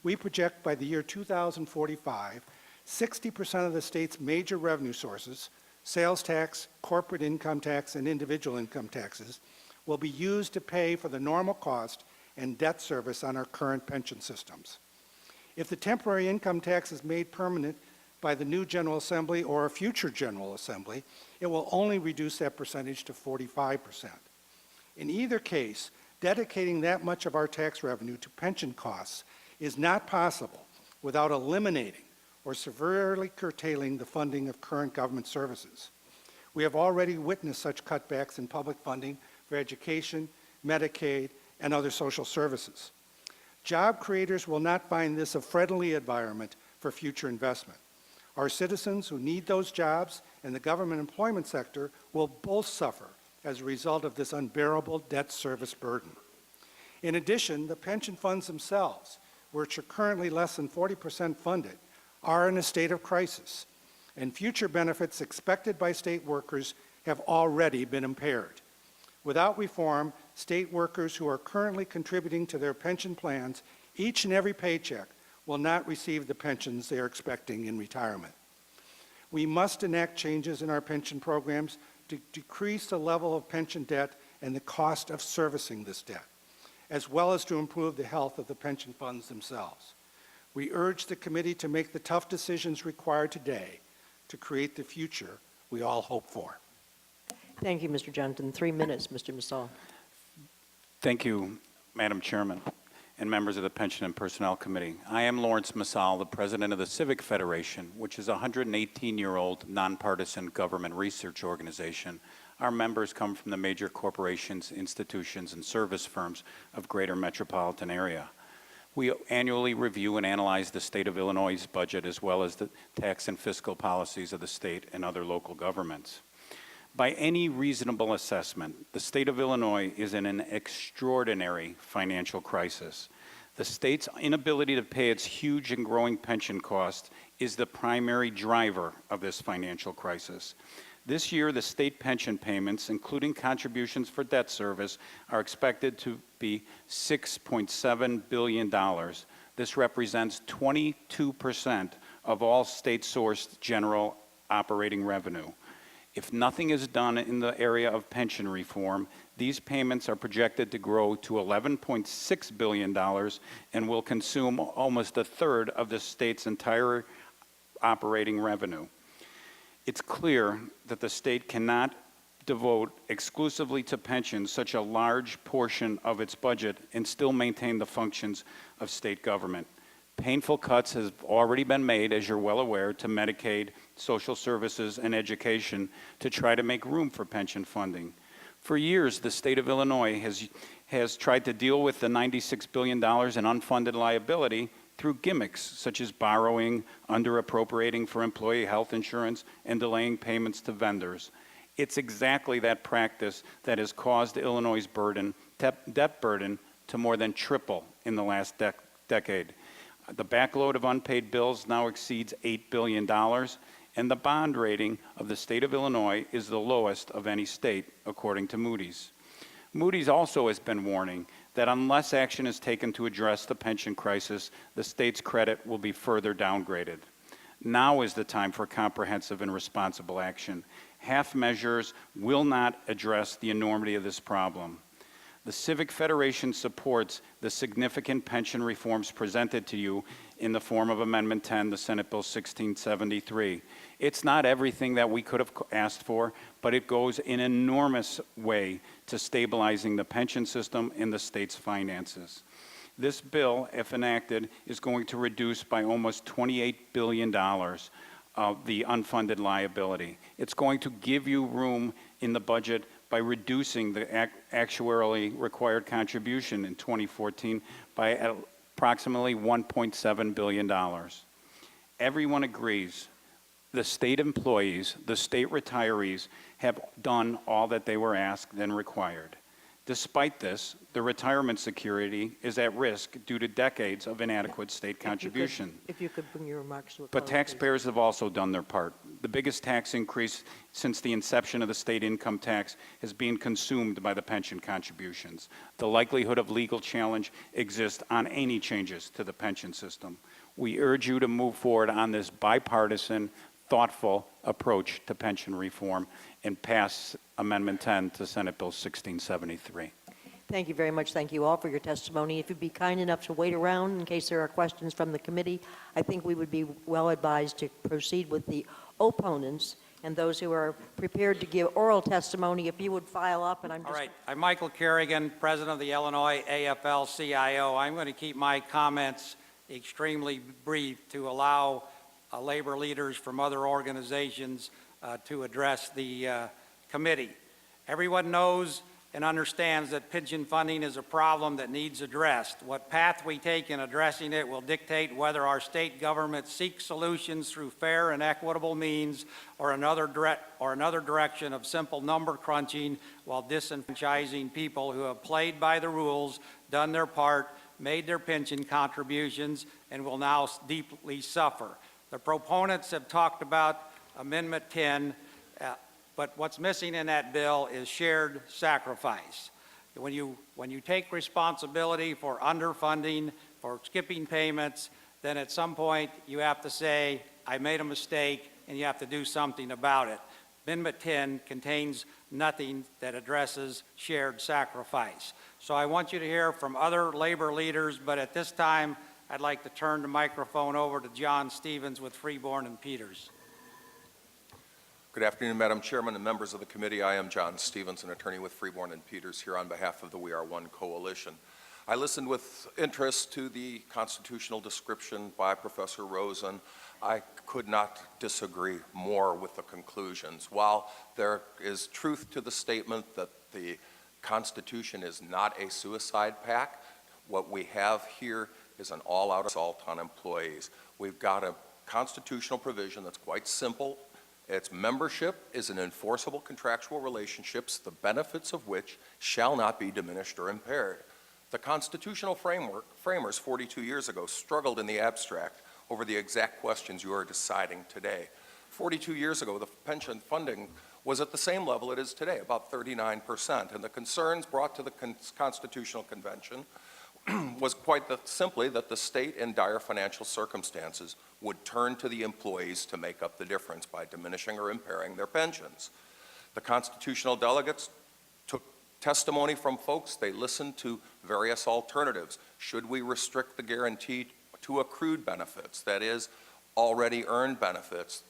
We project by the year 2045, 60% of the state's major revenue sources, sales tax, corporate income tax, and individual income taxes, will be used to pay for the normal cost and debt service on our current pension systems. If the temporary income tax is made permanent by the new General Assembly or a future General Assembly, it will only reduce that percentage to 45%. In either case, dedicating that much of our tax revenue to pension costs is not possible without eliminating or severely curtailing the funding of current government services. We have already witnessed such cutbacks in public funding for education, Medicaid, and other social services. Job creators will not find this a friendly environment for future investment. Our citizens who need those jobs and the government employment sector will both suffer as a result of this unbearable debt service burden. In addition, the pension funds themselves, which are currently less than 40% funded, are in a state of crisis, and future benefits expected by state workers have already been impaired. Without reform, state workers who are currently contributing to their pension plans each and every paycheck will not receive the pensions they are expecting in retirement. We must enact changes in our pension programs to decrease the level of pension debt and the cost of servicing this debt, as well as to improve the health of the pension funds themselves. We urge the committee to make the tough decisions required today to create the future we all hope for. Thank you, Mr. Johnson. 3 minutes, Mr. Massal. Thank you, Madam Chairman and members of the Pension and Personnel Committee. I am Lawrence Massal, the president of the Civic Federation, which is a 118-year-old nonpartisan government research organization. Our members come from the major corporations, institutions, and service firms of greater metropolitan area. We annually review and analyze the state of Illinois' budget as well as the tax and fiscal policies of the state and other local governments. By any reasonable assessment, the state of Illinois is in an extraordinary financial crisis. The state's inability to pay its huge and growing pension costs is the primary driver of this financial crisis. This year, the state pension payments, including contributions for debt service, are expected to be $6.7 billion. This represents 22% of all state-sourced general operating revenue. If nothing is done in the area of pension reform, these payments are projected to grow to $11.6 billion and will consume almost a third of the state's entire operating revenue. It's clear that the state cannot devote exclusively to pensions such a large portion of its budget and still maintain the functions of state government. Painful cuts have already been made, as you're well aware, to Medicaid, social services, and education to try to make room for pension funding. For years, the state of Illinois has tried to deal with the $96 billion in unfunded liability through gimmicks such as borrowing, under-appropriating for employee health insurance, and delaying payments to vendors. It's exactly that practice that has caused Illinois' debt burden to more than triple in the last decade. The backload of unpaid bills now exceeds $8 billion, and the bond rating of the state of Illinois is the lowest of any state, according to Moody's. Moody's also has been warning that unless action is taken to address the pension crisis, the state's credit will be further downgraded. Now is the time for comprehensive and responsible action. Half measures will not address the enormity of this problem. The Civic Federation supports the significant pension reforms presented to you in the form of Amendment 10, the Senate Bill 1673. It's not everything that we could have asked for, but it goes in an enormous way to stabilizing the pension system and the state's finances. This bill, if enacted, is going to reduce by almost $28 billion of the unfunded liability. It's going to give you room in the budget by reducing the actuarially required contribution in 2014 by approximately $1.7 billion. Everyone agrees the state employees, the state retirees have done all that they were asked and required. Despite this, the retirement security is at risk due to decades of inadequate state contribution. If you could bring your remarks to a close, But taxpayers have also done their part. The biggest tax increase since the inception of the state income tax has been consumed by the pension contributions. The likelihood of legal challenge exists on any changes to the pension system. We urge you to move forward on this bipartisan, thoughtful approach to pension reform and pass Amendment 10 to Senate Bill 1673. Thank you very much. Thank you all for your testimony. If you'd be kind enough to wait around in case there are questions from the committee, I think we would be well advised to proceed with the opponents and those who are prepared to give oral testimony. If you would file up, and I'm just... All right. I'm Michael Kerrigan, President of the Illinois AFL-CIO. I'm going to keep my comments extremely brief to allow labor leaders from other organizations to address the committee. Everyone knows and understands that pension funding is a problem that needs addressed. What path we take in addressing it will dictate whether our state government seeks solutions through fair and equitable means or another direction of simple number crunching while disenfranchising people who have played by the rules, done their part, made their pension contributions, and will now deeply suffer. The proponents have talked about Amendment 10, but what's missing in that bill is shared sacrifice. When you take responsibility for underfunding, for skipping payments, then at some point you have to say, I made a mistake, and you have to do something about it. Amendment 10 contains nothing that addresses shared sacrifice. So I want you to hear from other labor leaders, but at this time, I'd like to turn the microphone over to John Stevens with Freeborn and Peters. Good afternoon, Madam Chairman and members of the committee. I am John Stevens, an attorney with Freeborn and Peters, here on behalf of the We Are One Coalition. I listened with interest to the constitutional description by Professor Rosen. I could not disagree more with the conclusions. While there is truth to the statement that the Constitution is not a suicide pact, what we have here is an all-out assault on employees. We've got a constitutional provision that's quite simple. Its membership is an enforceable contractual relationships, the benefits of which shall not be diminished or impaired. The constitutional framers 42 years ago struggled in the abstract over the exact questions you are deciding today. 42 years ago, the pension funding was at the same level it is today, about 39%, and the concerns brought to the Constitutional Convention was quite simply that the state in dire financial circumstances would turn to the employees to make up the difference by diminishing or impairing their pensions. The constitutional delegates took testimony from folks. They listened to various alternatives. Should we restrict the guarantee to accrued benefits, that is, already earned benefits,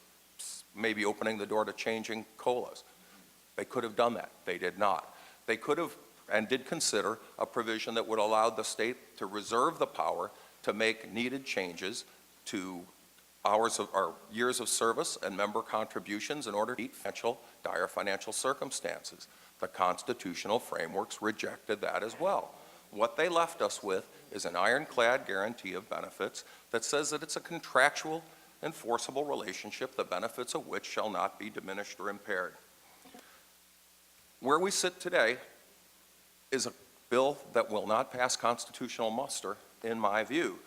maybe opening the door to changing COLAs? They could have done that. They did not. They could have and did consider a provision that would allow the state to reserve the power to make needed changes to years of service and member contributions in order to meet dire financial circumstances. The constitutional frameworks rejected that as well. What they left us with is an ironclad guarantee of benefits that says that it's a contractual, enforceable relationship, the benefits of which shall not be diminished or impaired. Where we sit today is a bill that will not pass constitutional muster, in my view.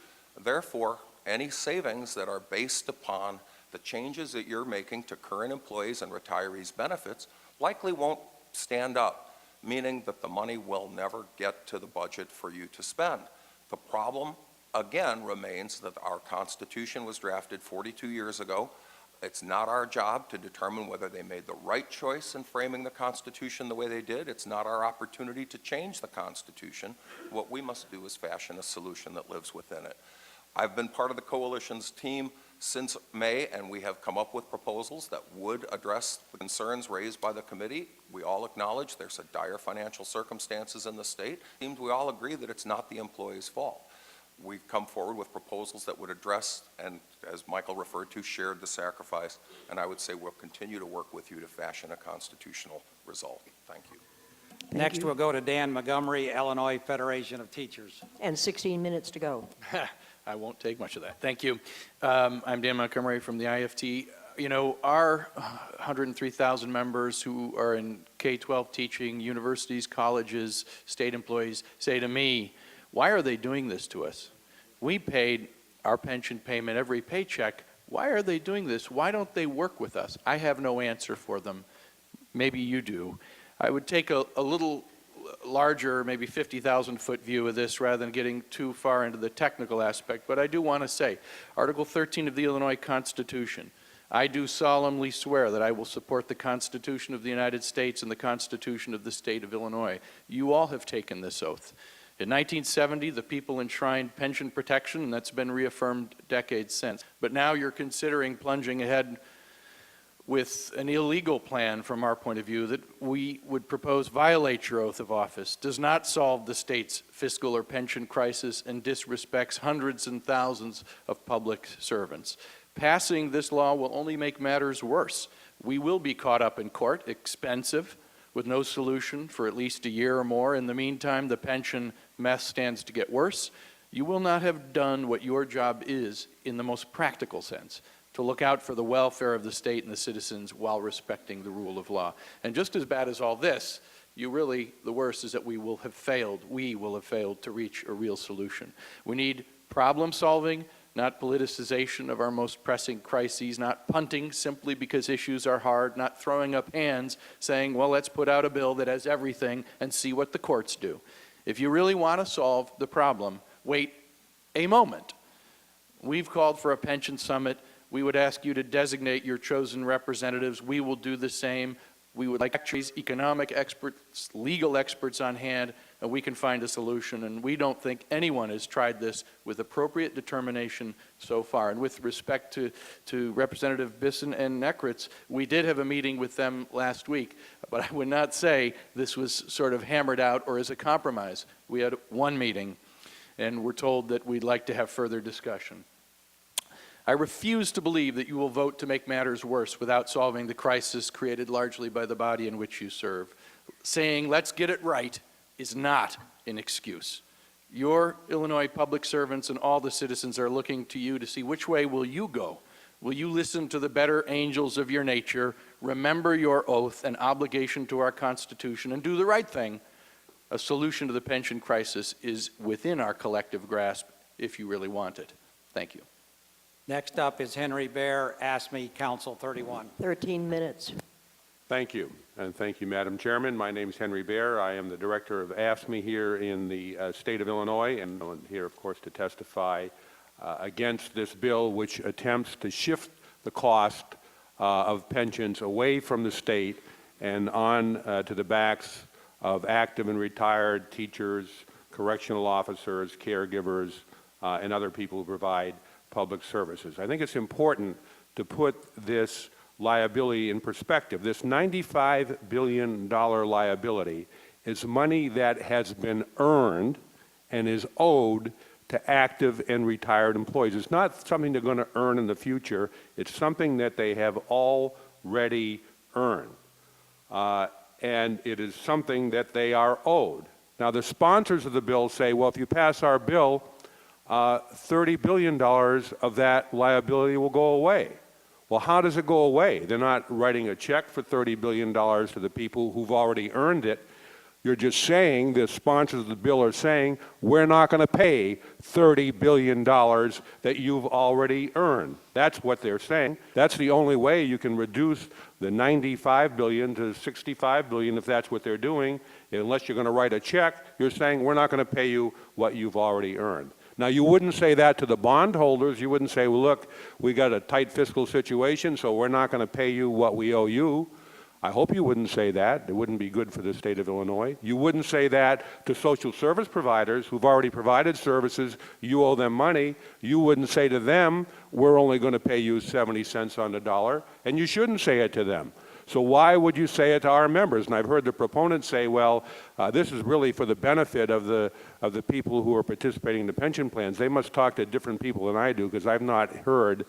Therefore, any savings that are based upon the changes that you're making to current employees and retirees' benefits likely won't stand up, meaning that the money will never get to the budget for you to spend. The problem, again, remains that our Constitution was drafted 42 years ago. It's not our job to determine whether they made the right choice in framing the Constitution the way they did. It's not our opportunity to change the Constitution. What we must do is fashion a solution that lives within it. I've been part of the coalition's team since May, and we have come up with proposals that would address the concerns raised by the committee. We all acknowledge there's a dire financial circumstances in the state. It seems we all agree that it's not the employee's fault. We've come forward with proposals that would address, and as Michael referred to, shared the sacrifice, and I would say we'll continue to work with you to fashion a constitutional result. Thank you. Next, we'll go to Dan Montgomery, Illinois Federation of Teachers. And 16 minutes to go. I won't take much of that. Thank you. I'm Dan Montgomery from the IFT. You know, our 103,000 members who are in K-12 teaching, universities, colleges, state employees say to me, why are they doing this to us? We paid our pension payment every paycheck. Why are they doing this? Why don't they work with us? I have no answer for them. Maybe you do. I would take a little larger, maybe 50,000-foot view of this rather than getting too far into the technical aspect, but I do want to say, Article 13 of the Illinois Constitution, I do solemnly swear that I will support the Constitution of the United States and the Constitution of the State of Illinois. You all have taken this oath. In 1970, the people enshrined pension protection, and that's been reaffirmed decades since. But now you're considering plunging ahead with an illegal plan from our point of view that we would propose violates your oath of office, does not solve the state's fiscal or pension crisis, and disrespects hundreds and thousands of public servants. Passing this law will only make matters worse. We will be caught up in court, expensive, with no solution for at least a year or more. In the meantime, the pension mess stands to get worse. You will not have done what your job is in the most practical sense, to look out for the welfare of the state and the citizens while respecting the rule of law. And just as bad as all this, the worst is that we will have failed to reach a real solution. We need problem solving, not politicization of our most pressing crises, not punting simply because issues are hard, not throwing up hands saying, well, let's put out a bill that has everything and see what the courts do. If you really want to solve the problem, wait a moment. We've called for a pension summit. We would ask you to designate your chosen representatives. We will do the same. We would like actuaries, economic experts, legal experts on hand. and we can find a solution. And we don't think anyone has tried this with appropriate determination so far. And with respect to Representative Bisson and Nekritz, we did have a meeting with them last week, but I would not say this was sort of hammered out or as a compromise. We had one meeting, and we're told that we'd like to have further discussion. I refuse to believe that you will vote to make matters worse without solving the crisis created largely by the body in which you serve. Saying, let's get it right, is not an excuse. Your Illinois public servants and all the citizens are looking to you to see which way will you go. Will you listen to the better angels of your nature, remember your oath and obligation to our Constitution, and do the right thing? A solution to the pension crisis is within our collective grasp if you really want it. Thank you. Next up is Henry Bear, ASME Council 31. 13 minutes. Thank you, and thank you, Madam Chairman. My name is Henry Bear. I am the director of AFSCME here in the state of Illinois, and I'm here, of course, to testify against this bill, which attempts to shift the cost of pensions away from the state and on to the backs of active and retired teachers, correctional officers, caregivers, and other people who provide public services. I think it's important to put this liability in perspective. This $95 billion liability is money that has been earned and is owed to active and retired employees. It's not something they're going to earn in the future. It's something that they have already earned. And it is something that they are owed. Now, the sponsors of the bill say, well, if you pass our bill, $30 billion of that liability will go away. Well, how does it go away? They're not writing a check for $30 billion to the people who've already earned it. You're just saying, the sponsors of the bill are saying, we're not going to pay $30 billion that you've already earned. That's what they're saying. That's the only way you can reduce the $95 billion to $65 billion if that's what they're doing. Unless you're going to write a check, you're saying, we're not going to pay you what you've already earned. Now, you wouldn't say that to the bondholders. You wouldn't say, well, look, we got a tight fiscal situation, so we're not going to pay you what we owe you. I hope you wouldn't say that. It wouldn't be good for the state of Illinois. You wouldn't say that to social service providers who've already provided services. You owe them money. You wouldn't say to them, we're only going to pay you 70 cents on the dollar. And you shouldn't say it to them. So why would you say it to our members? And I've heard the proponents say, well, this is really for the benefit of the people who are participating in the pension plans. They must talk to different people than I do, because I've not heard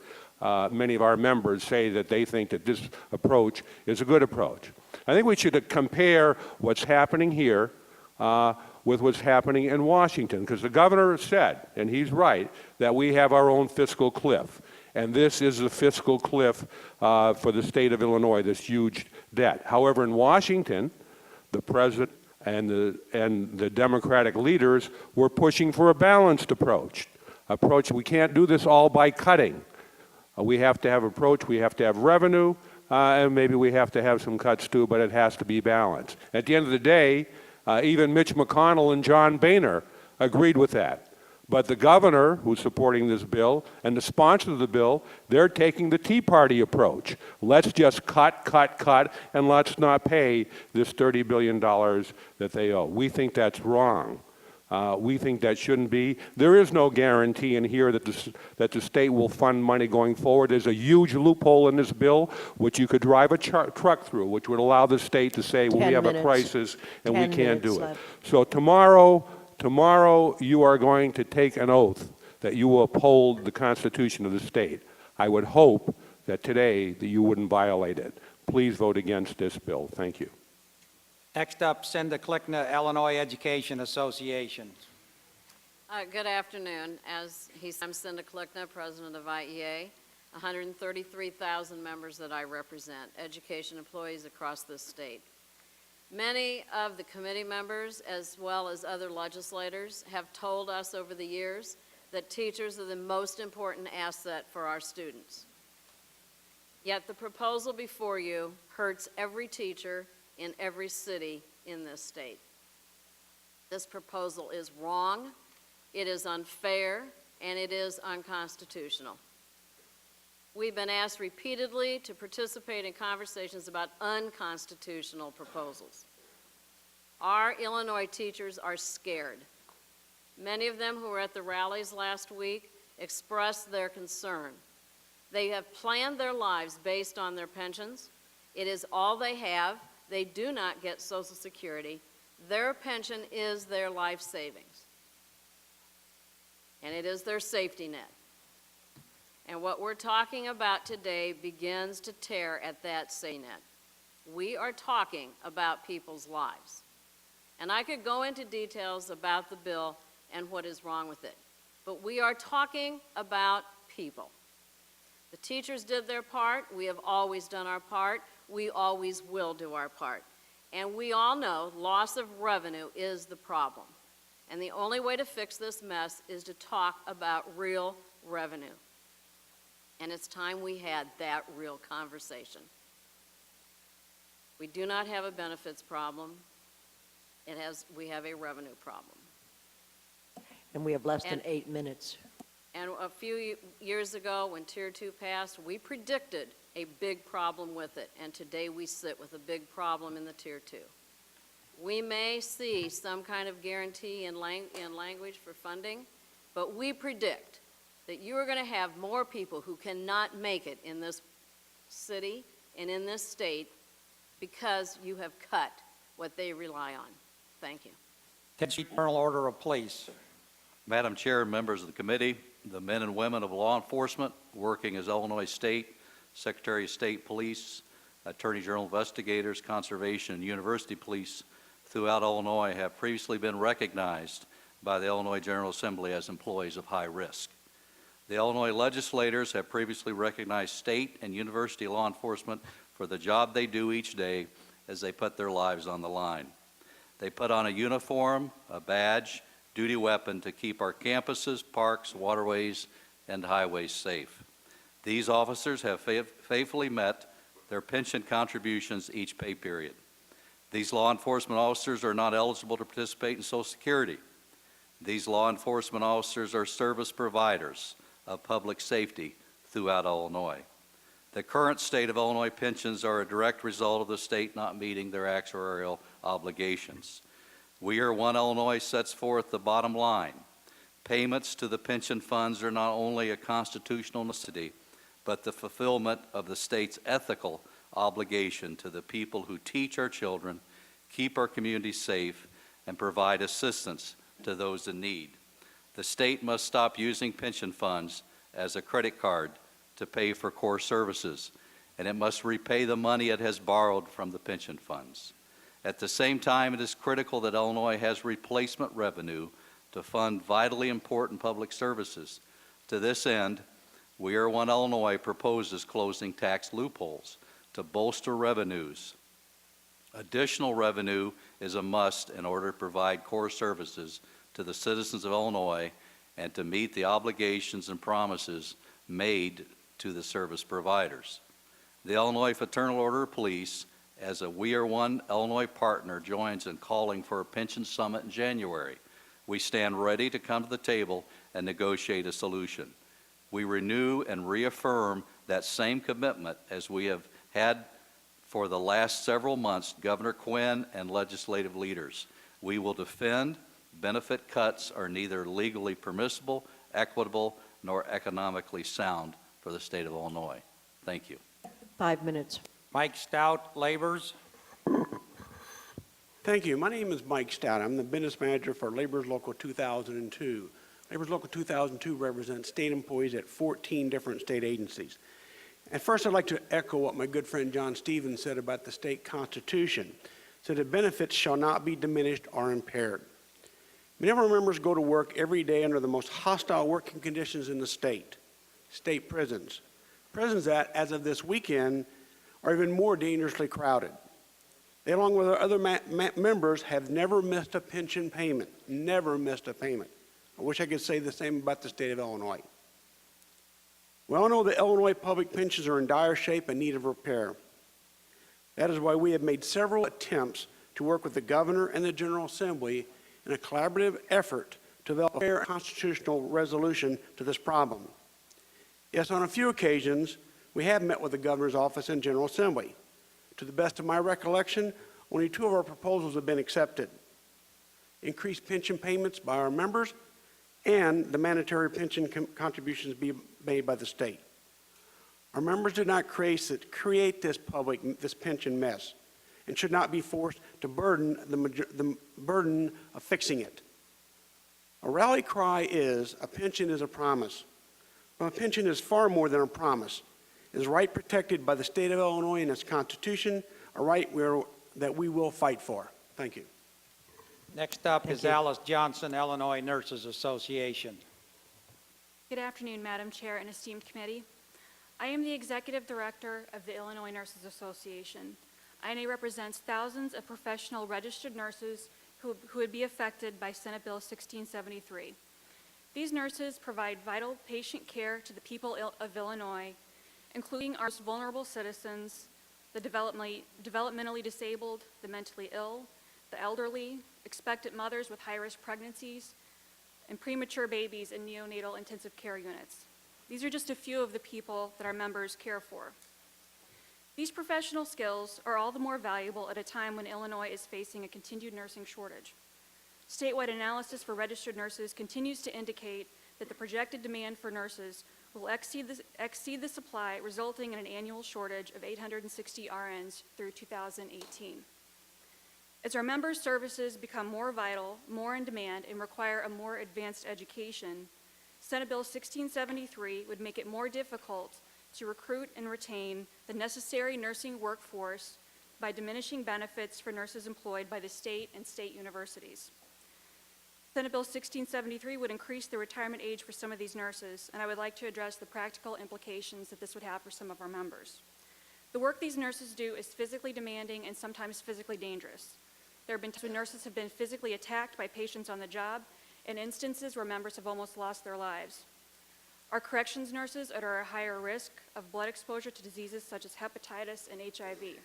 many of our members say that they think that this approach is a good approach. I think we should compare what's happening here with what's happening in Washington, because the governor said, and he's right, that we have our own fiscal cliff. And this is the fiscal cliff for the state of Illinois, this huge debt. However, in Washington, the president and the Democratic leaders were pushing for a balanced approach. We can't do this all by cutting. We have to have approach, we have to have revenue, and maybe we have to have some cuts too, but it has to be balanced. At the end of the day, even Mitch McConnell and John Boehner agreed with that. But the governor, who's supporting this bill, and the sponsors of the bill, they're taking the Tea Party approach. Let's just cut, and let's not pay this $30 billion that they owe. We think that's wrong. We think that shouldn't be. There is no guarantee in here that the state will fund money going forward. There's a huge loophole in this bill, which you could drive a truck through, which would allow the state to say, well, we have a crisis and we can't do it. So tomorrow you are going to take an oath that you will uphold the Constitution of the state. I would hope that today that you wouldn't violate it. Please vote against this bill. Thank you. Next up, Cinda Klickna, Illinois Education Association. Good afternoon. As he said, I'm Cinda Klickna, president of IEA, 133,000 members that I represent, education employees across this state. Many of the committee members, as well as other legislators, have told us over the years that teachers are the most important asset for our students. Yet the proposal before you hurts every teacher in every city in this state. This proposal is wrong, it is unfair, and it is unconstitutional. We've been asked repeatedly to participate in conversations about unconstitutional proposals. Our Illinois teachers are scared. Many of them who were at the rallies last week expressed their concern. They have planned their lives based on their pensions. It is all they have. They do not get Social Security. Their pension is their life savings. And it is their safety net. And what we're talking about today begins to tear at that safety net. We are talking about people's lives. And I could go into details about the bill and what is wrong with it. But we are talking about people. The teachers did their part. We have always done our part. We always will do our part. And we all know loss of revenue is the problem. And the only way to fix this mess is to talk about real revenue. And it's time we had that real conversation. We do not have a benefits problem. We have a revenue problem. And we have less than 8 minutes. And a few years ago, when Tier 2 passed, we predicted a big problem with it, and today we sit with a big problem in the Tier 2. We may see some kind of guarantee in language for funding, but we predict that you are going to have more people who cannot make it in this city and in this state because you have cut what they rely on. Thank you. Eternal order of police. Madam Chair and members of the committee, the men and women of law enforcement working as Illinois State, Secretary of State Police, Attorney General investigators, conservation, and university police throughout Illinois have previously been recognized by the Illinois General Assembly as employees of high risk. The Illinois legislators have previously recognized state and university law enforcement for the job they do each day as they put their lives on the line. They put on a uniform, a badge, duty weapon to keep our campuses, parks, waterways, and highways safe. These officers have faithfully met their pension contributions each pay period. These law enforcement officers are not eligible to participate in Social Security. These law enforcement officers are service providers of public safety throughout Illinois. The current state of Illinois pensions are a direct result of the state not meeting their actuarial obligations. We Are One Illinois sets forth the bottom line. Payments to the pension funds are not only a constitutional necessity, but the fulfillment of the state's ethical obligation to the people who teach our children, keep our communities safe, and provide assistance to those in need. The state must stop using pension funds as a credit card to pay for core services, and it must repay the money it has borrowed from the pension funds. At the same time, it is critical that Illinois has replacement revenue to fund vitally important public services. To this end, We Are One Illinois proposes closing tax loopholes to bolster revenues. Additional revenue is a must in order to provide core services to the citizens of Illinois and to meet the obligations and promises made to the service providers. The Illinois Fraternal Order of Police, as a We Are One Illinois partner, joins in calling for a pension summit in January. We stand ready to come to the table and negotiate a solution. We renew and reaffirm that same commitment as we have had for the last several months, Governor Quinn and legislative leaders. We will defend benefit cuts are neither legally permissible, equitable, nor economically sound for the state of Illinois. Thank you. 5 minutes. Mike Stout, Laborers. Thank you. My name is Mike Stout. I'm the business manager for Laborers Local 2002. Laborers Local 2002 represents state employees at 14 different state agencies. And first, I'd like to echo what my good friend John Stevens said about the state constitution. So the benefits shall not be diminished or impaired. Many of our members go to work every day under the most hostile working conditions in the state prisons. Prisons that, as of this weekend, are even more dangerously crowded. They, along with our other members, have never missed a pension payment, never missed a payment. I wish I could say the same about the state of Illinois. We all know that Illinois public pensions are in dire shape and need of repair. That is why we have made several attempts to work with the governor and the General Assembly in a collaborative effort to develop a fair constitutional resolution to this problem. Yes, on a few occasions, we have met with the governor's office and General Assembly. To the best of my recollection, Only 2 of our proposals have been accepted. Increased pension payments by our members and the mandatory pension contributions be made by the state. Our members did not create this pension mess and should not be forced to burden the burden of fixing it. A rally cry is, a pension is a promise. But a pension is far more than a promise. It is a right protected by the state of Illinois and its Constitution, a right that we will fight for. Thank you. Next up is Alice Johnson, Illinois Nurses Association. Good afternoon, Madam Chair and esteemed committee. I am the Executive Director of the Illinois Nurses Association. INA represents thousands of professional registered nurses who would be affected by Senate Bill 1673. These nurses provide vital patient care to the people of Illinois, including our most vulnerable citizens, the developmentally disabled, the mentally ill, the elderly, expectant mothers with high-risk pregnancies, and premature babies in neonatal intensive care units. These are just a few of the people that our members care for. These professional skills are all the more valuable at a time when Illinois is facing a continued nursing shortage. Statewide analysis for registered nurses continues to indicate that the projected demand for nurses will exceed the supply, resulting in an annual shortage of 860 RNs through 2018. As our members' services become more vital, more in demand, and require a more advanced education, Senate Bill 1673 would make it more difficult to recruit and retain the necessary nursing workforce by diminishing benefits for nurses employed by the state and state universities. Senate Bill 1673 would increase the retirement age for some of these nurses, and I would like to address the practical implications that this would have for some of our members. The work these nurses do is physically demanding and sometimes physically dangerous. There have been times when nurses have been physically attacked by patients on the job, and instances where members have almost lost their lives. Our corrections nurses are at a higher risk of blood exposure to diseases such as hepatitis and HIV.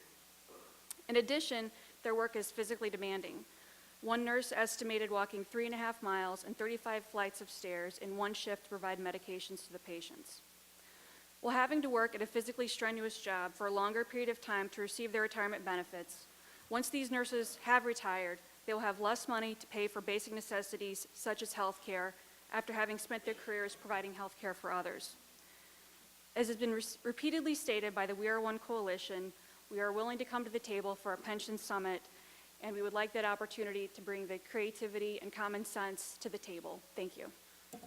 In addition, their work is physically demanding. One nurse estimated walking 3.5 miles and 35 flights of stairs in one shift to provide medications to the patients. While having to work at a physically strenuous job for a longer period of time to receive their retirement benefits, once these nurses have retired, they will have less money to pay for basic necessities such as health care after having spent their careers providing health care for others. As has been repeatedly stated by the We Are One Coalition, we are willing to come to the table for a pension summit, and we would like that opportunity to bring the creativity and common sense to the table. Thank you.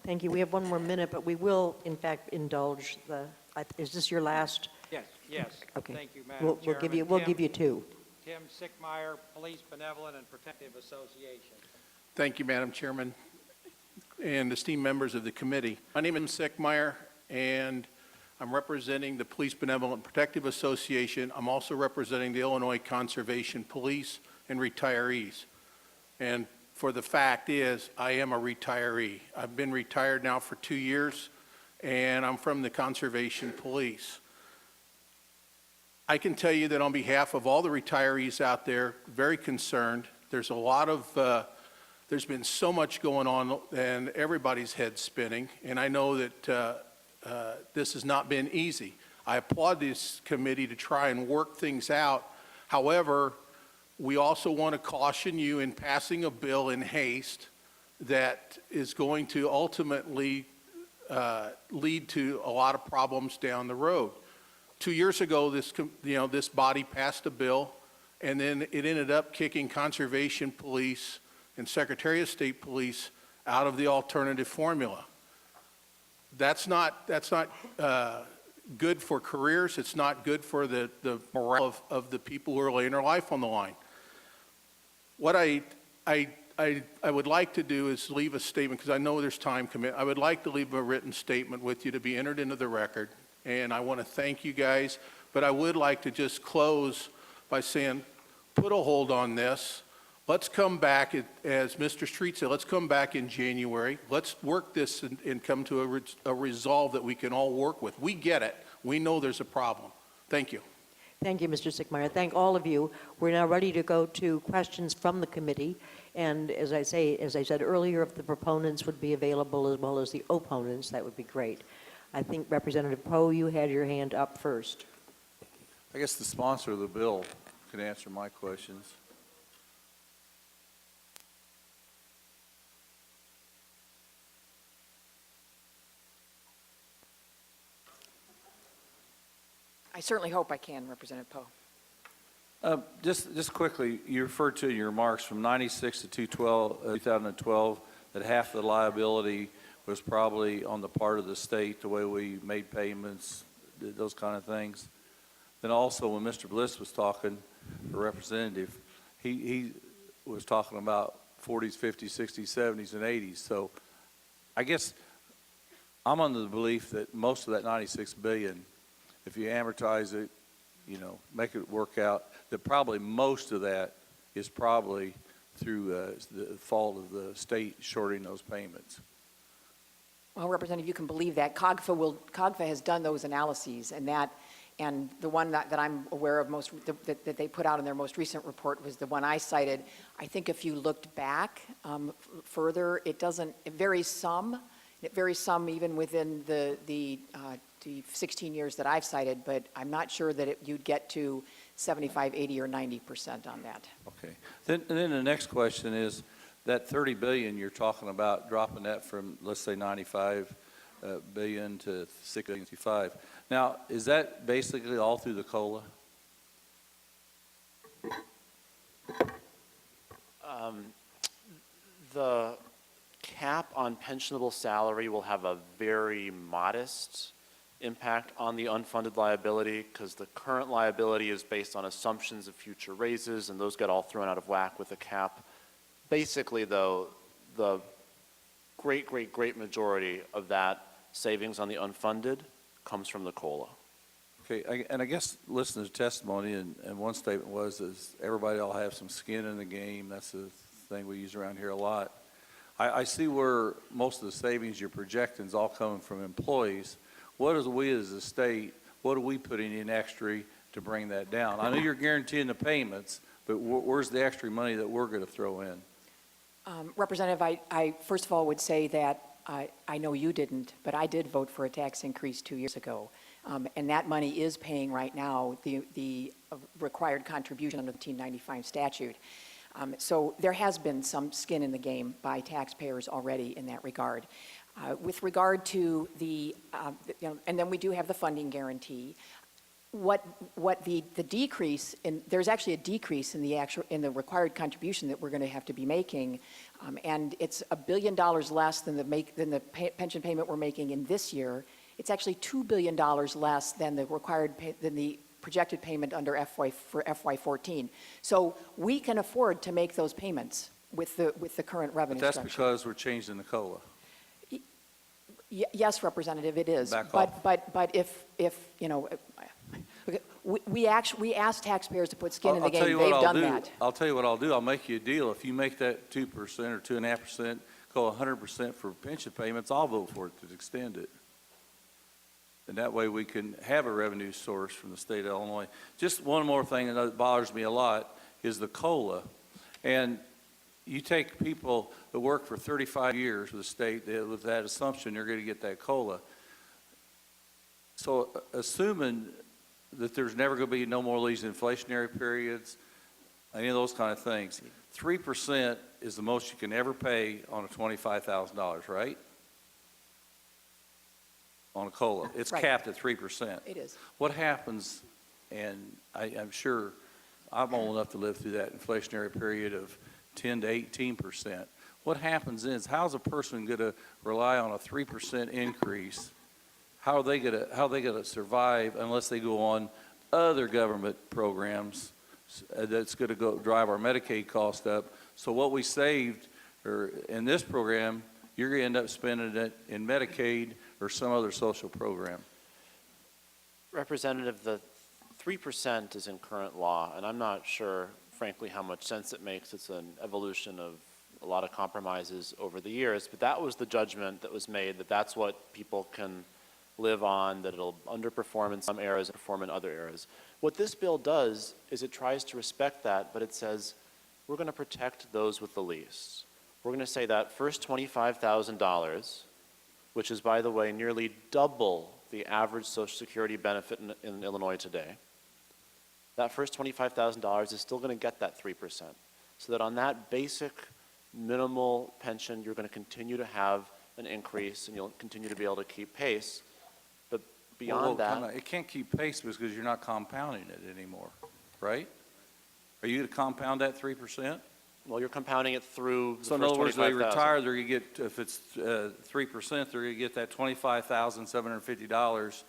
Thank you. We have one more minute, but we will, in fact, indulge the, is this your last? Yes. Okay. Thank you, Madam We'll Chairman. give you 2. Tim Sickmeyer, Police Benevolent and Protective Association. Thank you, Madam Chairman, and esteemed members of the committee. My name is Sickmeyer, and I'm representing the Police Benevolent Protective Association. I'm also representing the Illinois Conservation Police and retirees. And for the fact is, I am a retiree. I've been retired now for 2 years, and I'm from the Conservation Police. I can tell you that on behalf of all the retirees out there, very concerned. There's a lot of, there's been so much going on, and everybody's head spinning, and I know that this has not been easy. I applaud this committee to try and work things out. However, we also want to caution you in passing a bill in haste that is going to ultimately lead to a lot of problems down the road. 2 years ago, this body passed a bill, and then it ended up kicking Conservation Police and Secretary of State Police out of the alternative formula. That's not good for careers. It's not good for the morale of the people who are laying their life on the line. What I would like to do is leave a statement, because I know there's time commitment. I would like to leave a written statement with you to be entered into the record, and I want to thank you guys, but I would like to just close by saying, put a hold on this. Let's come back, as Mr. Street said, let's come back in January. Let's work this and come to a resolve that we can all work with. We get it. We know there's a problem. Thank you. Thank you, Mr. Sickmeyer. Thank all of you. We're now ready to go to questions from the committee. And as I said earlier, if the proponents would be available as well as the opponents, that would be great. I think Representative Poe, you had your hand up first. I guess the sponsor of the bill can answer my questions. I certainly hope I can, Representative Poe. Just quickly, you referred to in your remarks from 96 to 2012 that half the liability was probably on the part of the state, the way we made payments, did those kind of things. Then also when Mr. Bliss was talking, the representative, he was talking about 40s, 50s, 60s, 70s, and 80s. So I guess I'm under the belief that most of that $96 billion, if you amortize it, you know, make it work out, that probably most of that is probably through the fault of the state shorting those payments. Well, Representative, you can believe that. COGFA has done those analyses, and the one that I'm aware of that they put out in their most recent report was the one I cited. I think if you looked back further, it varies some even within the 16 years that I've cited, but I'm not sure that you'd get to 75, 80, or 90% on that. Okay. Then the next question is that $30 billion you're talking about, dropping that from, let's say, $95 billion to $65. Now, is that basically all through the COLA? The cap on pensionable salary will have a very modest impact on the unfunded liability because the current liability is based on assumptions of future raises, and those get all thrown out of whack with the cap. Basically, though, the great majority of that savings on the unfunded comes from the COLA. Okay, and I guess listening to testimony, and one statement is everybody ought to have some skin in the game. That's the thing we use around here a lot. I see where most of the savings you're projecting is all coming from employees. What is we as a state, what are we putting in extra to bring that down? I know you're guaranteeing the payments, but where's the extra money that we're going to throw in? Representative, I first of all would say that I know you didn't, but I did vote for a tax increase 2 years ago. And that money is paying right now the required contribution under the 1995 statute. So there has been some skin in the game by taxpayers already in that regard. With regard to and then we do have the funding guarantee. What the decrease in, there's actually a decrease in the required contribution that we're going to have to be making, and it's $1 billion less than the pension payment we're making in this year. It's actually $2 billion less than the projected payment under FY14. So we can afford to make those payments with the current revenue But that's structure. because we're changing the COLA. Yes, Representative, it is. Back But if you know, we asked taxpayers to put skin in the game. They've done that. I'll tell you what I'll do. I'll make you a deal. If you make that 2% or 2.5% go 100% for pension payments, I'll vote for it to extend it. And that way we can have a revenue source from the state of Illinois. Just one more thing that bothers me a lot is the COLA. And you take people that work for 35 years with the state, with that assumption you're going to get that COLA. So assuming that there's never going to be no more of these inflationary periods, any of those kind of things, 3% is the most you can ever pay on a $25,000, right? On a COLA. It's Right. capped at 3%. It is. What happens, and I'm sure I'm old enough to live through that inflationary period of 10 to 18%. What happens is, how's a person going to rely on a 3% increase? How are they going to survive unless they go on other government programs that's going to go drive our Medicaid cost up? So what we saved in this program, you're going to end up spending it in Medicaid or some other social program. Representative, the 3% is in current law, and I'm not sure, frankly, how much sense it makes. It's an evolution of a lot of compromises over the years, but that was the judgment that was made, that that's what people can live on, that it'll underperform in some areas and perform in other areas. What this bill does is it tries to respect that, but it says we're going to protect those with the least. We're going to say that first $25,000, which is, by the way, nearly double the average Social Security benefit in Illinois today, that first $25,000 is still going to get that 3%. So that on that basic minimal pension, you're going to continue to have an increase and you'll continue to be able to keep pace. But Beyond that, It can't keep pace because you're not compounding it anymore, right? Are you going to compound that 3%? well, you're compounding it through the So in first other words, they 25,000. retire, they're going to get, if it's 3%, they're going to get that $25,750.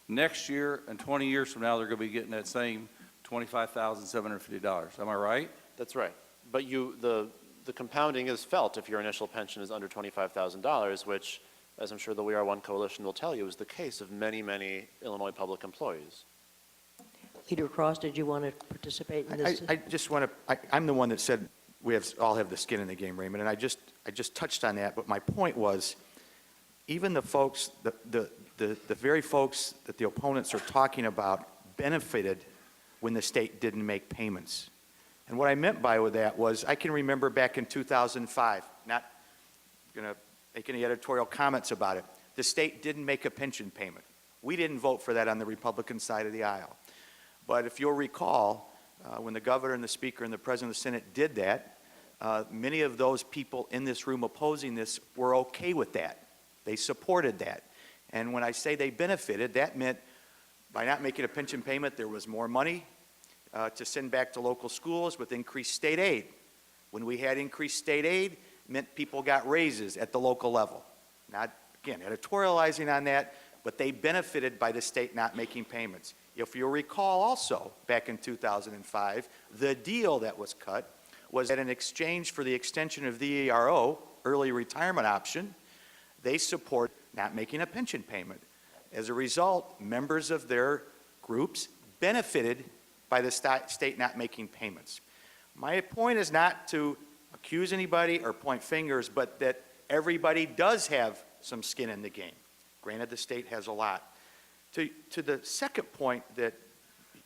Next year and 20 years from now, they're going to be getting that same $25,750. Am I right? That's right. But the compounding is felt if your initial pension is under $25,000, which, as I'm sure the We Are One Coalition will tell you, is the case of many, many Illinois public employees. Leader Cross, did you want to participate in this? I just want to, I'm the one that said we all have the skin in the game, Raymond, and I just touched on that, but my point was, even the folks, the very folks that the opponents are talking about benefited when the state didn't make payments. And what I meant by with that was, I can remember back in 2005, not going to make any editorial comments about it, the state didn't make a pension payment. We didn't vote for that on the Republican side of the aisle. But if you'll recall, when the governor and the speaker and the president of the Senate did that, many of those people in this room opposing this were okay with that. They supported that. And when I say they benefited, that meant by not making a pension payment, there was more money to send back to local schools with increased state aid. When we had increased state aid, it meant people got raises at the local level. Not, again, editorializing on that, but they benefited by the state not making payments. If you'll recall also, back in 2005, the deal that was cut was that in exchange for the extension of the ERO, early retirement option, they support not making a pension payment. As a result, members of their groups benefited by the state not making payments. My point is not to accuse anybody or point fingers, but that everybody does have some skin in the game. Granted, the state has a lot. To the second point that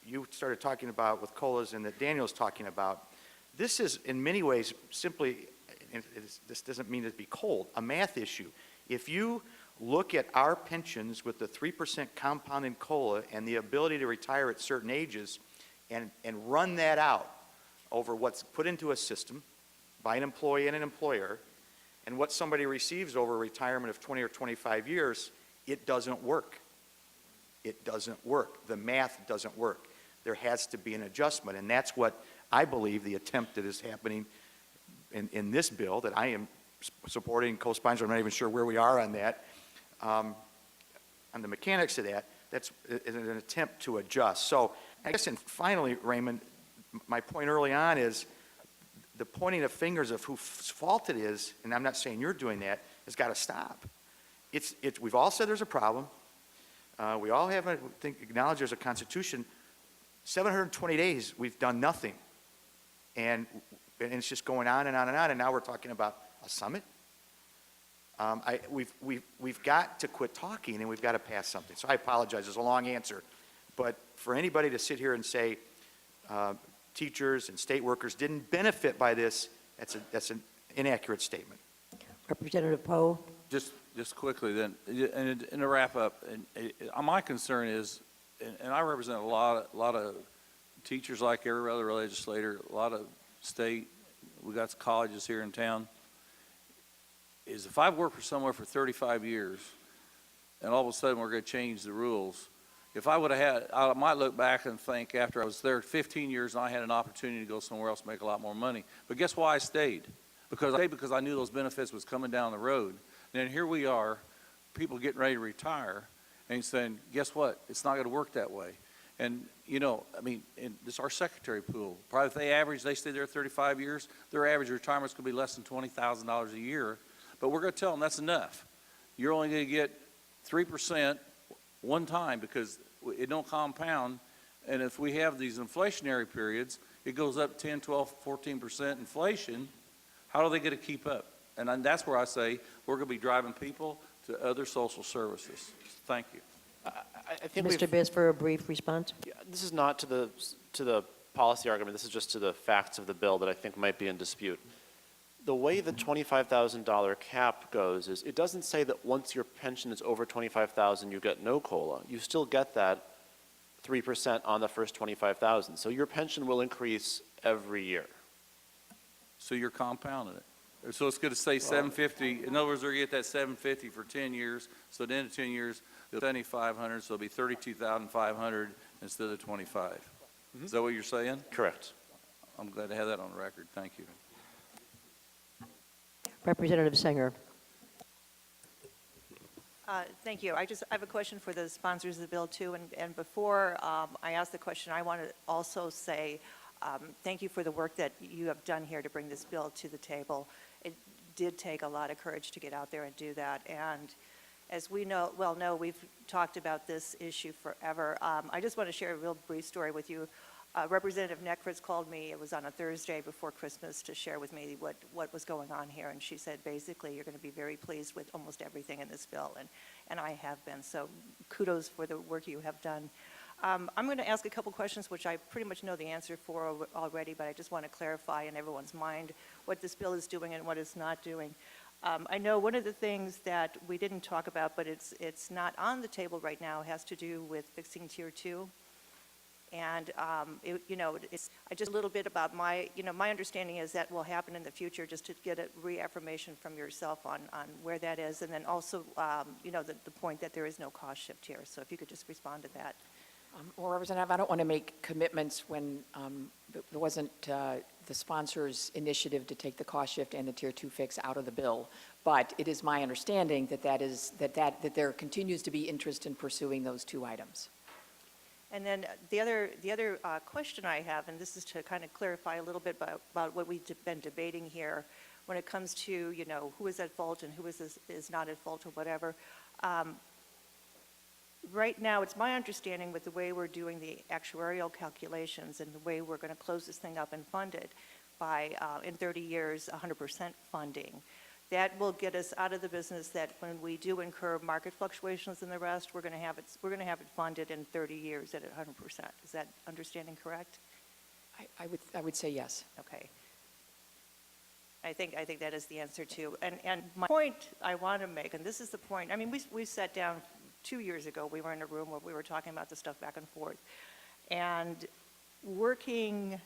you started talking about with COLAs and that Daniel's talking about, this is in many ways simply, this doesn't mean to be cold, a math issue. If you look at our pensions with the 3% compound in COLA and the ability to retire at certain ages and run that out over what's put into a system by an employee and an employer and what somebody receives over a retirement of 20 or 25 years, it doesn't work. It doesn't work. The math doesn't work. There has to be an adjustment, and that's what I believe the attempt that is happening in this bill that I am supporting, co-sponsoring, I'm not even sure where we are on that, on the mechanics of that, that's an attempt to adjust. So I guess, and finally, Raymond, my point early on is the pointing of fingers of whose fault it is, and I'm not saying you're doing that, has got to stop. We've all said there's a problem. We all have, I think, acknowledged there's a constitution. 720 days, we've done nothing. And it's just going on and on and on, and now we're talking about a summit? We've got to quit talking, and we've got to pass something. So I apologize, it's a long answer. But for anybody to sit here and say teachers and state workers didn't benefit by this, that's an inaccurate statement. Representative Poe. Just quickly then, and to wrap up, my concern is, and I represent a lot of teachers like every other legislator, a lot of state, we got colleges here in town, is if I've worked for somewhere for 35 years, and all of a sudden we're going to change the rules, if I would have had, I might look back and think after I was there 15 years and I had an opportunity to go somewhere else and make a lot more money. But guess why I stayed? Because I knew those benefits was coming down the road. And here we are, people getting ready to retire, and saying, guess what? It's not going to work that way. And, you know, I mean, this is our secretary pool. Probably if they stay there 35 years, their average retirement's going to be less than $20,000 a year. But we're going to tell them that's enough. You're only going to get 3% one time because it don't compound. And if we have these inflationary periods, it goes up 10, 12, 14% inflation. How are they going to keep up? And that's where I say we're going to be driving people to other social services. Thank you. I think Mr. Biss, for a brief response. this is not to the policy argument. This is just to the facts of the bill that I think might be in dispute. The way the $25,000 cap goes is it doesn't say that once your pension is over $25,000, you get no COLA. You still get that 3% on the first $25,000. So your pension will increase every year. So you're compounding it. So it's gonna say 750, in other words, they're gonna get that 750 for 10 years, so at the end of 10 years, they'll 7,500, so it'll be 32,500 instead of 25. Is that what you're saying? Correct. I'm glad to have that on the record, thank you. Representative Singer. Thank you. I have a question for the sponsors of the bill too, and before I ask the question, I want to also say thank you for the work that you have done here to bring this bill to the table. It did take a lot of courage to get out there and do that, and as we know, we've talked about this issue forever. I just want to share a real brief story with you. Representative Nekritz called me, it was on a Thursday before Christmas, to share with me what was going on here, and she said, basically, you're going to be very pleased with almost everything in this bill, and I have been, so kudos for the work you have done. I'm going to ask a couple questions which I pretty much know the answer for already, but I just want to clarify in everyone's mind what this bill is doing and what it's not doing. I know one of the things that we didn't talk about, but it's not on the table right now, has to do with fixing Tier 2. And, it's just a little bit about my understanding is that will happen in the future, just to get a reaffirmation from yourself on where that is. And then also, the point that there is no cost shift here. So if you could just respond to that. Well, Representative, I don't want to make commitments when there wasn't the sponsors' initiative to take the cost shift and the Tier 2 fix out of the bill. But it is my understanding that there continues to be interest in pursuing those two items. And then the other question I have, and this is to kind of clarify a little bit about what we've been debating here when it comes to, who is at fault and who is not at fault or whatever. Right now, it's my understanding with the way we're doing the actuarial calculations and the way we're going to close this thing up and fund it by, in 30 years, 100% funding. That will get us out of the business that when we do incur market fluctuations and the rest, we're going to have it funded in 30 years at 100%. Is that understanding correct? I would say yes. Okay. I think that is the answer too. And my point I want to make, and this is the point. I mean, we sat down 2 years ago. We were in a room where we were talking about this stuff back and forth, and working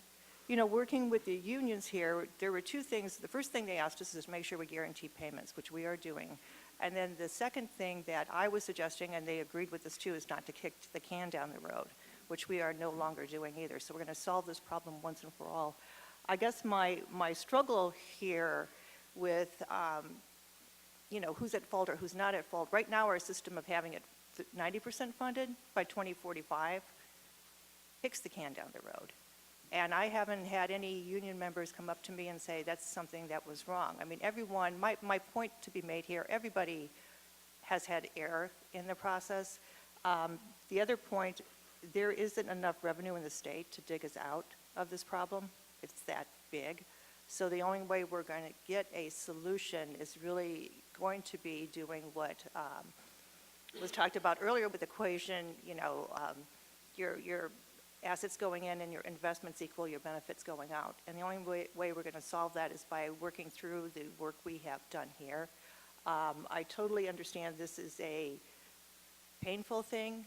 with the unions here, there were two things. The first thing they asked us is to make sure we guarantee payments, which we are doing. And then the second thing that I was suggesting, and they agreed with this too, is not to kick the can down the road, which we are no longer doing either. So we're going to solve this problem once and for all. I guess my struggle here with, who's at fault or who's not at fault, right now our system of having it 90% funded by 2045 kicks the can down the road. And I haven't had any union members come up to me and say that's something that was wrong. I mean, my point to be made here, everybody has had error in the process. The other point, there isn't enough revenue in the state to dig us out of this problem. It's that big. So the only way we're going to get a solution is really going to be doing what was talked about earlier with the equation, your assets going in and your investments equal your benefits going out. And the only way we're going to solve that is by working through the work we have done here. I totally understand this is a painful thing.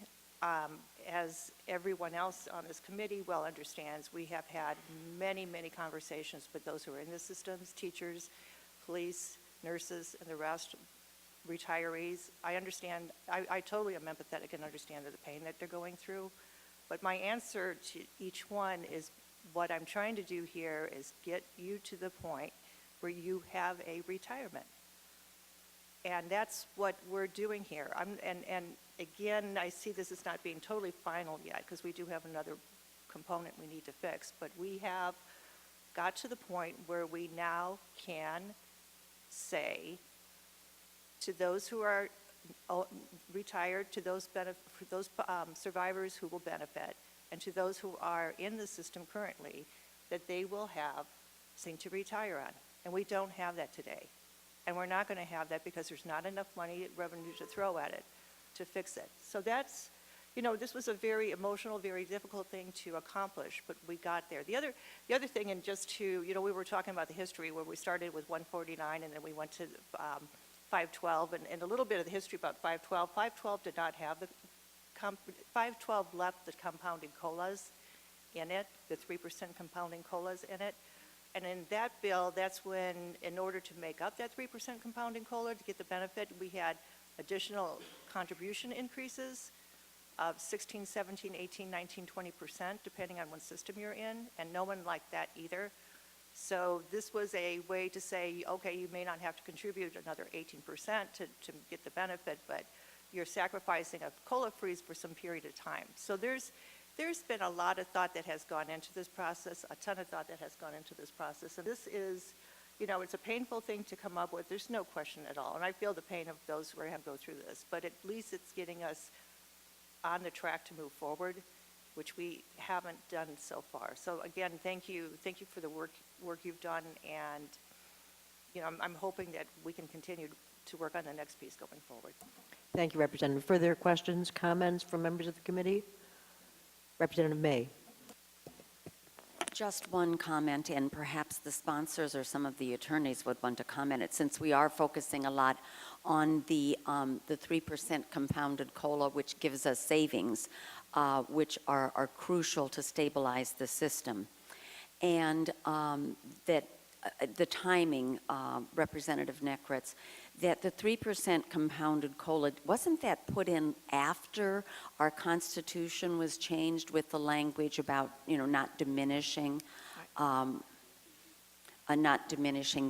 As everyone else on this committee well understands, we have had many, many conversations with those who are in the systems, teachers, police, nurses, and the rest, retirees. I understand, I totally am empathetic and understand the pain that they're going through. But my answer to each one is what I'm trying to do here is get you to the point where you have a retirement. And that's what we're doing here. And again, I see this as not being totally final yet because we do have another component we need to fix. But we have got to the point where we now can say to those who are retired, to those survivors who will benefit, and to those who are in the system currently, that they will have something to retire on. And we don't have that today. And we're not going to have that because there's not enough money, revenue to throw at it to fix it. So that's, this was a very emotional, very difficult thing to accomplish, but we got there. The other thing, and just to, we were talking about the history where we started with 149 and then we went to 512, and a little bit of the history about 512. 512 did not have 512 left the compounding COLAs in it, the 3% compounding COLAs in it. And in that bill, that's when, in order to make up that 3% compounding COLA to get the benefit, we had additional contribution increases of 16, 17, 18, 19, 20%, depending on what system you're in, and no one liked that either. So this was a way to say, okay, you may not have to contribute another 18% to get the benefit, but you're sacrificing a COLA freeze for some period of time. So there's been a lot of thought that has gone into this process, a ton of thought that has gone into this process. And this is, you know, it's a painful thing to come up with. There's no question at all. And I feel the pain of those who are going to go through this. But at least it's getting us on the track to move forward, which we haven't done so far. So again, thank you for the work you've done, and you know, I'm hoping that we can continue to work on the next piece going forward. Thank you, Representative. Further questions, comments from members of the committee? Representative May. Just one comment, and perhaps the sponsors or some of the attorneys would want to comment it, since we are focusing a lot on the 3% compounded COLA, which gives us savings, which are crucial to stabilize the system. And that the timing, Representative Nekritz, that the 3% compounded COLA, wasn't that put in after our Constitution was changed with the language about, you know, not diminishing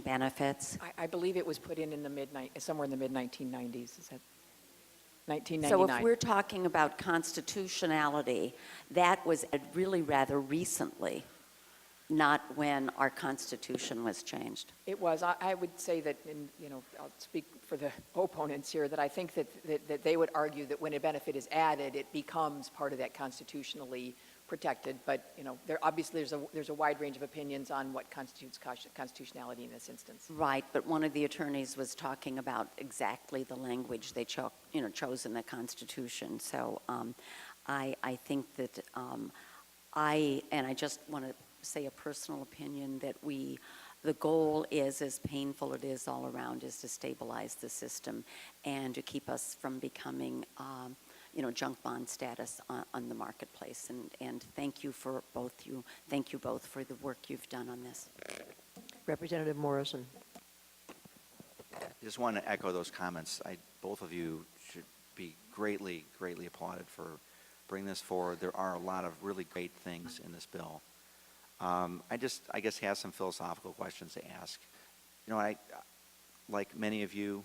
benefits? I believe it was put in the somewhere in the mid-1990s. Is that 1999? So if we're talking about constitutionality, that was really rather recently, not when our Constitution was changed. It was. I would say that, you know, I'll speak for the opponents here, that I think that they would argue that when a benefit is added, it becomes part of that constitutionally protected. But, you know, obviously there's a wide range of opinions on what constitutes constitutionality in this instance. Right, but one of the attorneys was talking about exactly the language they chose in the Constitution. So I think that I just want to say a personal opinion that the goal is, as painful it is all around, is to stabilize the system and to keep us from becoming, junk bond status on the marketplace. And thank you for both you. Thank you both for the work you've done on this. Representative Morrison. I just want to echo those comments. Both of you should be greatly, greatly applauded for bringing this forward. There are a lot of really great things in this bill. I guess, have some philosophical questions to ask. You know, I, like many of you,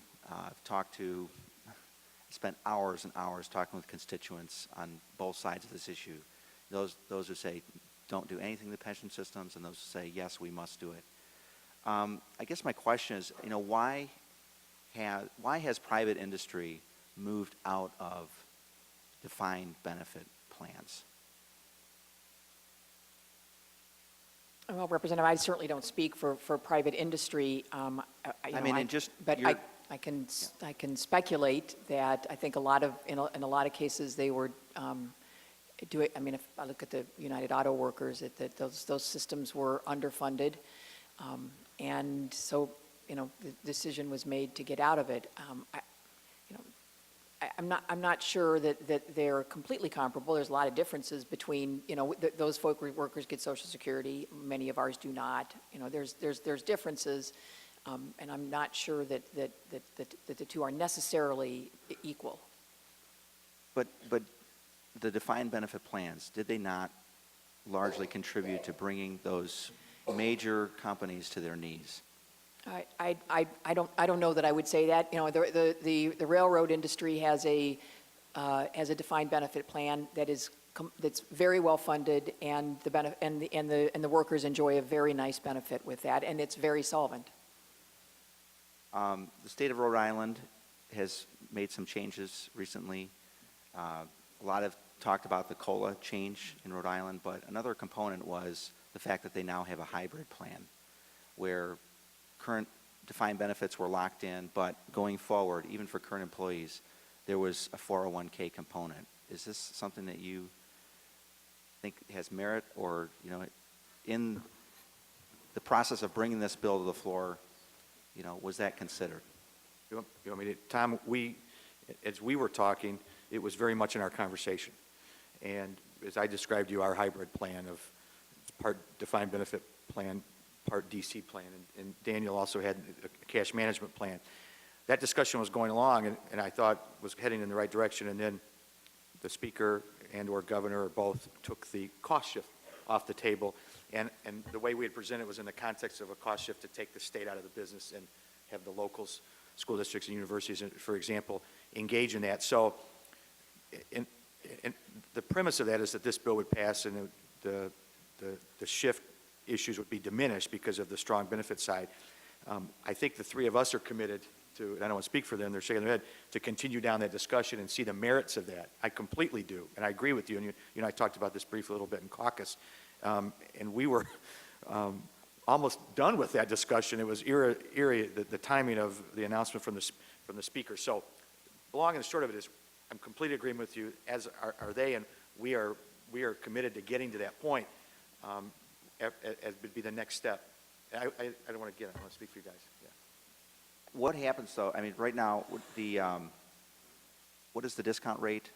spent hours and hours talking with constituents on both sides of this issue. Those who say, don't do anything to the pension systems, and those who say, yes, we must do it. I guess my question is, you know, why has private industry moved out of defined benefit plans? Well, Representative, I certainly don't speak for private industry. But I can speculate that I think in a lot of cases they were doing. I mean, if I look at the United Auto Workers, that those systems were underfunded, and so the decision was made to get out of it. I'm not sure that they're completely comparable. There's a lot of differences between, those workers get Social Security, many of ours do not. There's differences, and I'm not sure that the two are necessarily equal. But the defined benefit plans, did they not largely contribute to bringing those major companies to their knees? I don't know that I would say that. The railroad industry has a defined benefit plan that's very well funded, and the workers enjoy a very nice benefit with that, and it's very solvent. The state of Rhode Island has made some changes recently. A lot have talked about the COLA change in Rhode Island, but another component was the fact that they now have a hybrid plan where current defined benefits were locked in, but going forward, even for current employees, there was a 401k component. Is this something that you think has merit, or, in the process of bringing this bill to the floor, was that considered? Tom, as we were talking, it was very much in our conversation. And as I described to you, our hybrid plan of part defined benefit plan Part DC plan, and Daniel also had a cash management plan. That discussion was going along, and I thought was heading in the right direction, and then the speaker and/or governor or both took the cost shift off the table, and the way we had presented it was in the context of a cost shift to take the state out of the business and have the locals, school districts and universities, for example, engage in that. So, and the premise of that is that this bill would pass and the shift issues would be diminished because of the strong benefit side. I think the three of us are committed to, and I don't want to speak for them, they're shaking their head, to continue down that discussion and see the merits of that. I completely do, and I agree with you. And you know, I talked about this briefly a little bit in caucus, and we were almost done with that discussion. It was eerie the timing of the announcement from the speaker. So, the long and the short of it is, I'm completely agreeing with you, as are they, and we are committed to getting to that point. As would be the next step. I don't want to get it. I want to speak for you guys. Yeah. What happens, though, I mean, right now, what is the discount rate,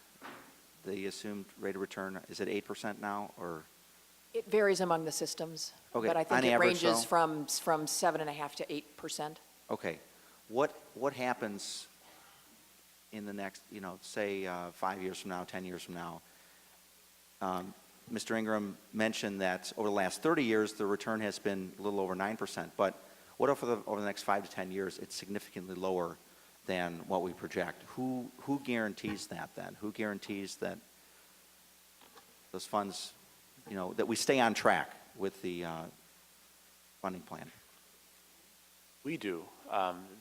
the assumed rate of return? Is it 8% now, or? It varies among the systems, Okay, but I think on it average, ranges though? from 7.5% to 8%. Okay. What happens in the next, say 5 years from now, 10 years from now? Mr. Ingram mentioned that over the last 30 years, the return has been a little over 9%. But what if over the next 5 to 10 years, it's significantly lower than what we project? Who guarantees that then? Who guarantees that those funds, that we stay on track with the funding plan? We do.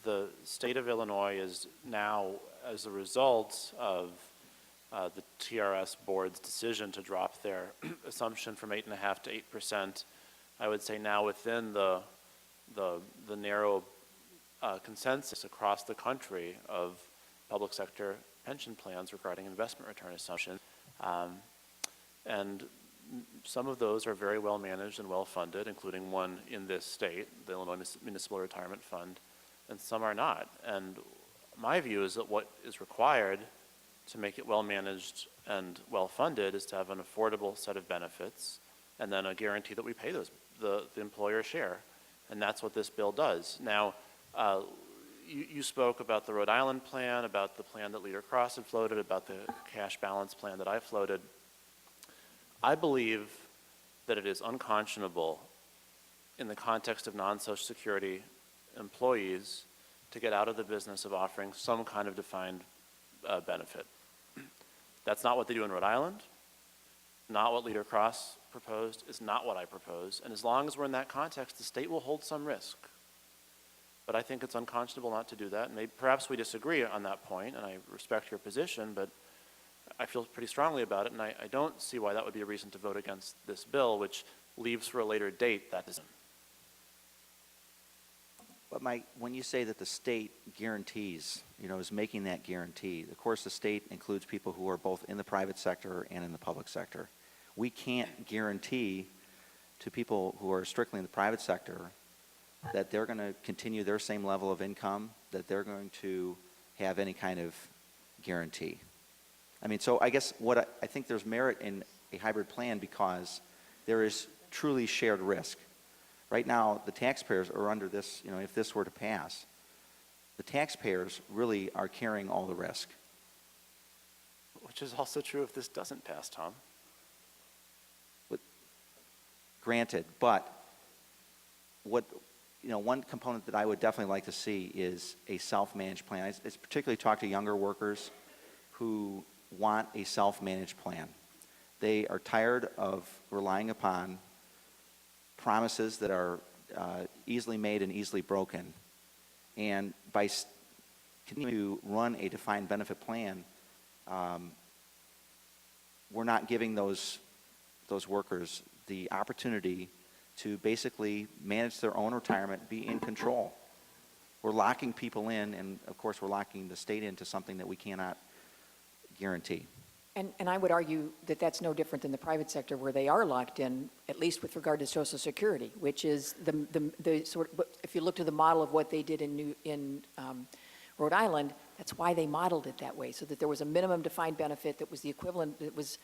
The state of Illinois is now, as a result of the TRS board's decision to drop their assumption from 8.5% to 8%, I would say now within the narrow consensus across the country of public sector pension plans regarding investment return assumption. And some of those are very well managed and well funded, including one in this state, the Illinois Municipal Retirement Fund, and some are not. And my view is that what is required to make it well managed and well funded is to have an affordable set of benefits and then a guarantee that we pay the employer share. And that's what this bill does. Now, you spoke about the Rhode Island plan, about the plan that Leader Cross had floated, about the cash balance plan that I floated. I believe that it is unconscionable in the context of non-Social Security employees to get out of the business of offering some kind of defined benefit. That's not what they do in Rhode Island, not what Leader Cross proposed, is not what I propose, and as long as we're in that context, the state will hold some risk. But I think it's unconscionable not to do that, and perhaps we disagree on that point, and I respect your position, but I feel pretty strongly about it, and I don't see why that would be a reason to vote against this bill, which leaves for a later date that decision. But when you say that the state guarantees, is making that guarantee, of course the state includes people who are both in the private sector and in the public sector. We can't guarantee to people who are strictly in the private sector that they're going to continue their same level of income, that they're going to have any kind of guarantee. I mean, so I guess I think there's merit in a hybrid plan because there is truly shared risk. Right now, the taxpayers are under this, if this were to pass, the taxpayers really are carrying all the risk. Which is also true if this doesn't pass, Tom. Granted, but one component that I would definitely like to see is a self-managed plan. I particularly talk to younger workers who want a self-managed plan. They are tired of relying upon promises that are easily made and easily broken. And by continuing to run a defined benefit plan, we're not giving those workers the opportunity to basically manage their own retirement, be in control. We're locking people in, and of course we're locking the state into something that we cannot guarantee. And I would argue that that's no different than the private sector where they are locked in, at least with regard to Social Security, which is the sort of, if you look to the model of what they did in Rhode Island, that's why they modeled it that way, so that there was a minimum defined benefit that was the equivalent, that was,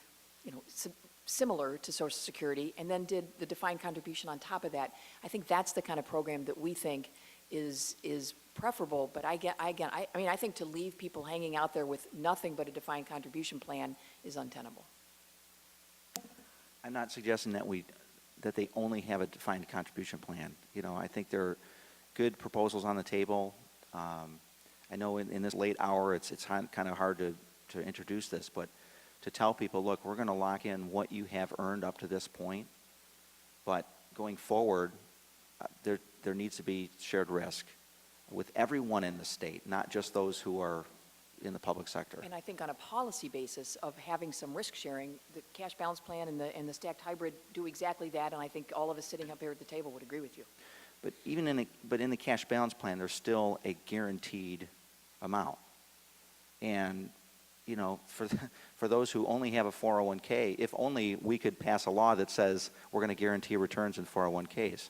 similar to Social Security and then did the defined contribution on top of that, I think that's the kind of program that we think is preferable. But I mean, I think to leave people hanging out there with nothing but a defined contribution plan is untenable. I'm not suggesting that they only have a defined contribution plan. You know, I think there are good proposals on the table. I know in this late hour, it's kind of hard to introduce this, but to tell people, look, we're going to lock in what you have earned up to this point, but going forward, there needs to be shared risk with everyone in the state, not just those who are in the public sector. And I think on a policy basis of having some risk sharing, the cash balance plan and the stacked hybrid do exactly that, and I think all of us sitting up here at the table would agree with you. But even in the cash balance plan, there's still a guaranteed amount. And, you know, for those who only have a 401k, if only we could pass a law that says we're going to guarantee returns in 401ks.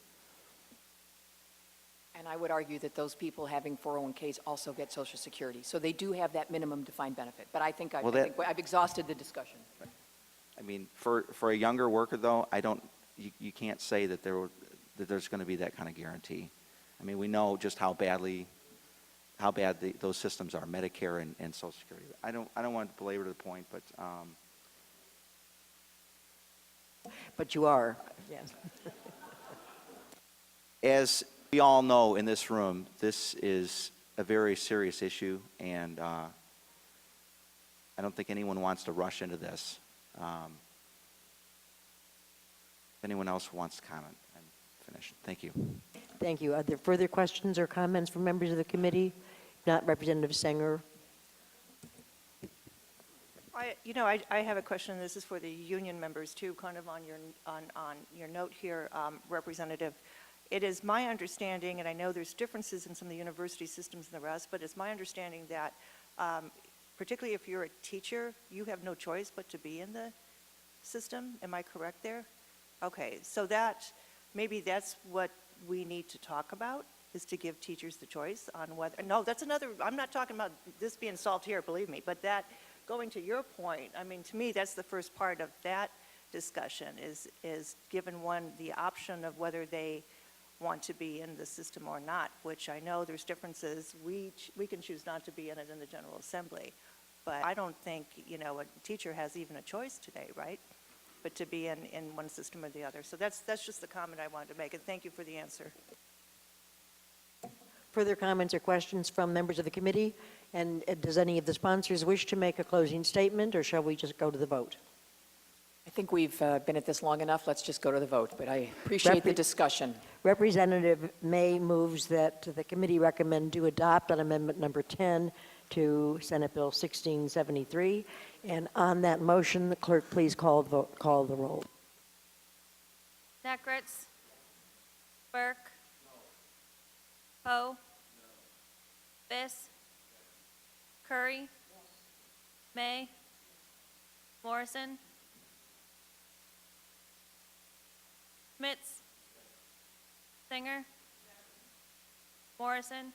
And I would argue that those people having 401ks also get Social Security. So they do have that minimum defined benefit. But I think I've exhausted the discussion. I mean, for a younger worker, though, you can't say that there's going to be that kind of guarantee. I mean, we know just how bad those systems are, Medicare and Social Security. I don't want to belabor the point, But you are, yes. As we all know in this room, this is a very serious issue, and I don't think anyone wants to rush into this. If anyone else wants to comment, I'm finished. Thank you. Thank you. Are there further questions or comments from members of the committee? Not Representative Sanger. I have a question. This is for the union members too, kind of on your note here, Representative. It is my understanding, and I know there's differences in some of the university systems and the rest, but it's my understanding that particularly if you're a teacher, you have no choice but to be in the system. Am I correct there? Okay, so maybe that's what we need to talk about, is to give teachers the choice on whether, no, that's another, I'm not talking about this being solved here, believe me, but that, going to your point, I mean, to me, that's the first part of that discussion, is given one the option of whether they want to be in the system or not, which I know there's differences. We can choose not to be in it in the General Assembly, but I don't think, a teacher has even a choice today, right? But to be in one system or the other. So that's just the comment I wanted to make, and thank you for the answer. Further comments or questions from members of the committee? And does any of the sponsors wish to make a closing statement, or shall we just go to the vote? I think we've been at this long enough. Let's just go to the vote, but I appreciate the discussion. Representative May moves that the committee recommend to adopt on amendment number 10 to Senate Bill 1673. And on that motion, the clerk please call the roll. Necritz? Burke? Poe? Biss? Curry? May? Morrison? Schmitz? Singer? Morrison?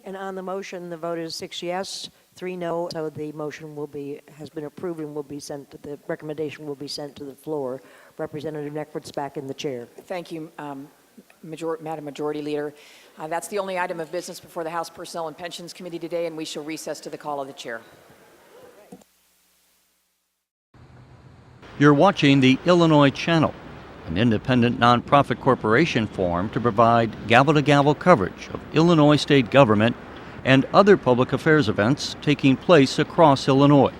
And on the motion, the vote is 6 yes, 3 no. So the motion has been approved and will be sent to the recommendation will be sent to the floor. Representative Necritz back in the chair. Thank you, Madam Majority Leader. That's the only item of business before the House Personnel and Pensions Committee today, and we shall recess to the call of the chair. You're watching the Illinois Channel, an independent nonprofit corporation formed to provide gavel-to-gavel coverage of Illinois state government and other public affairs events taking place across Illinois.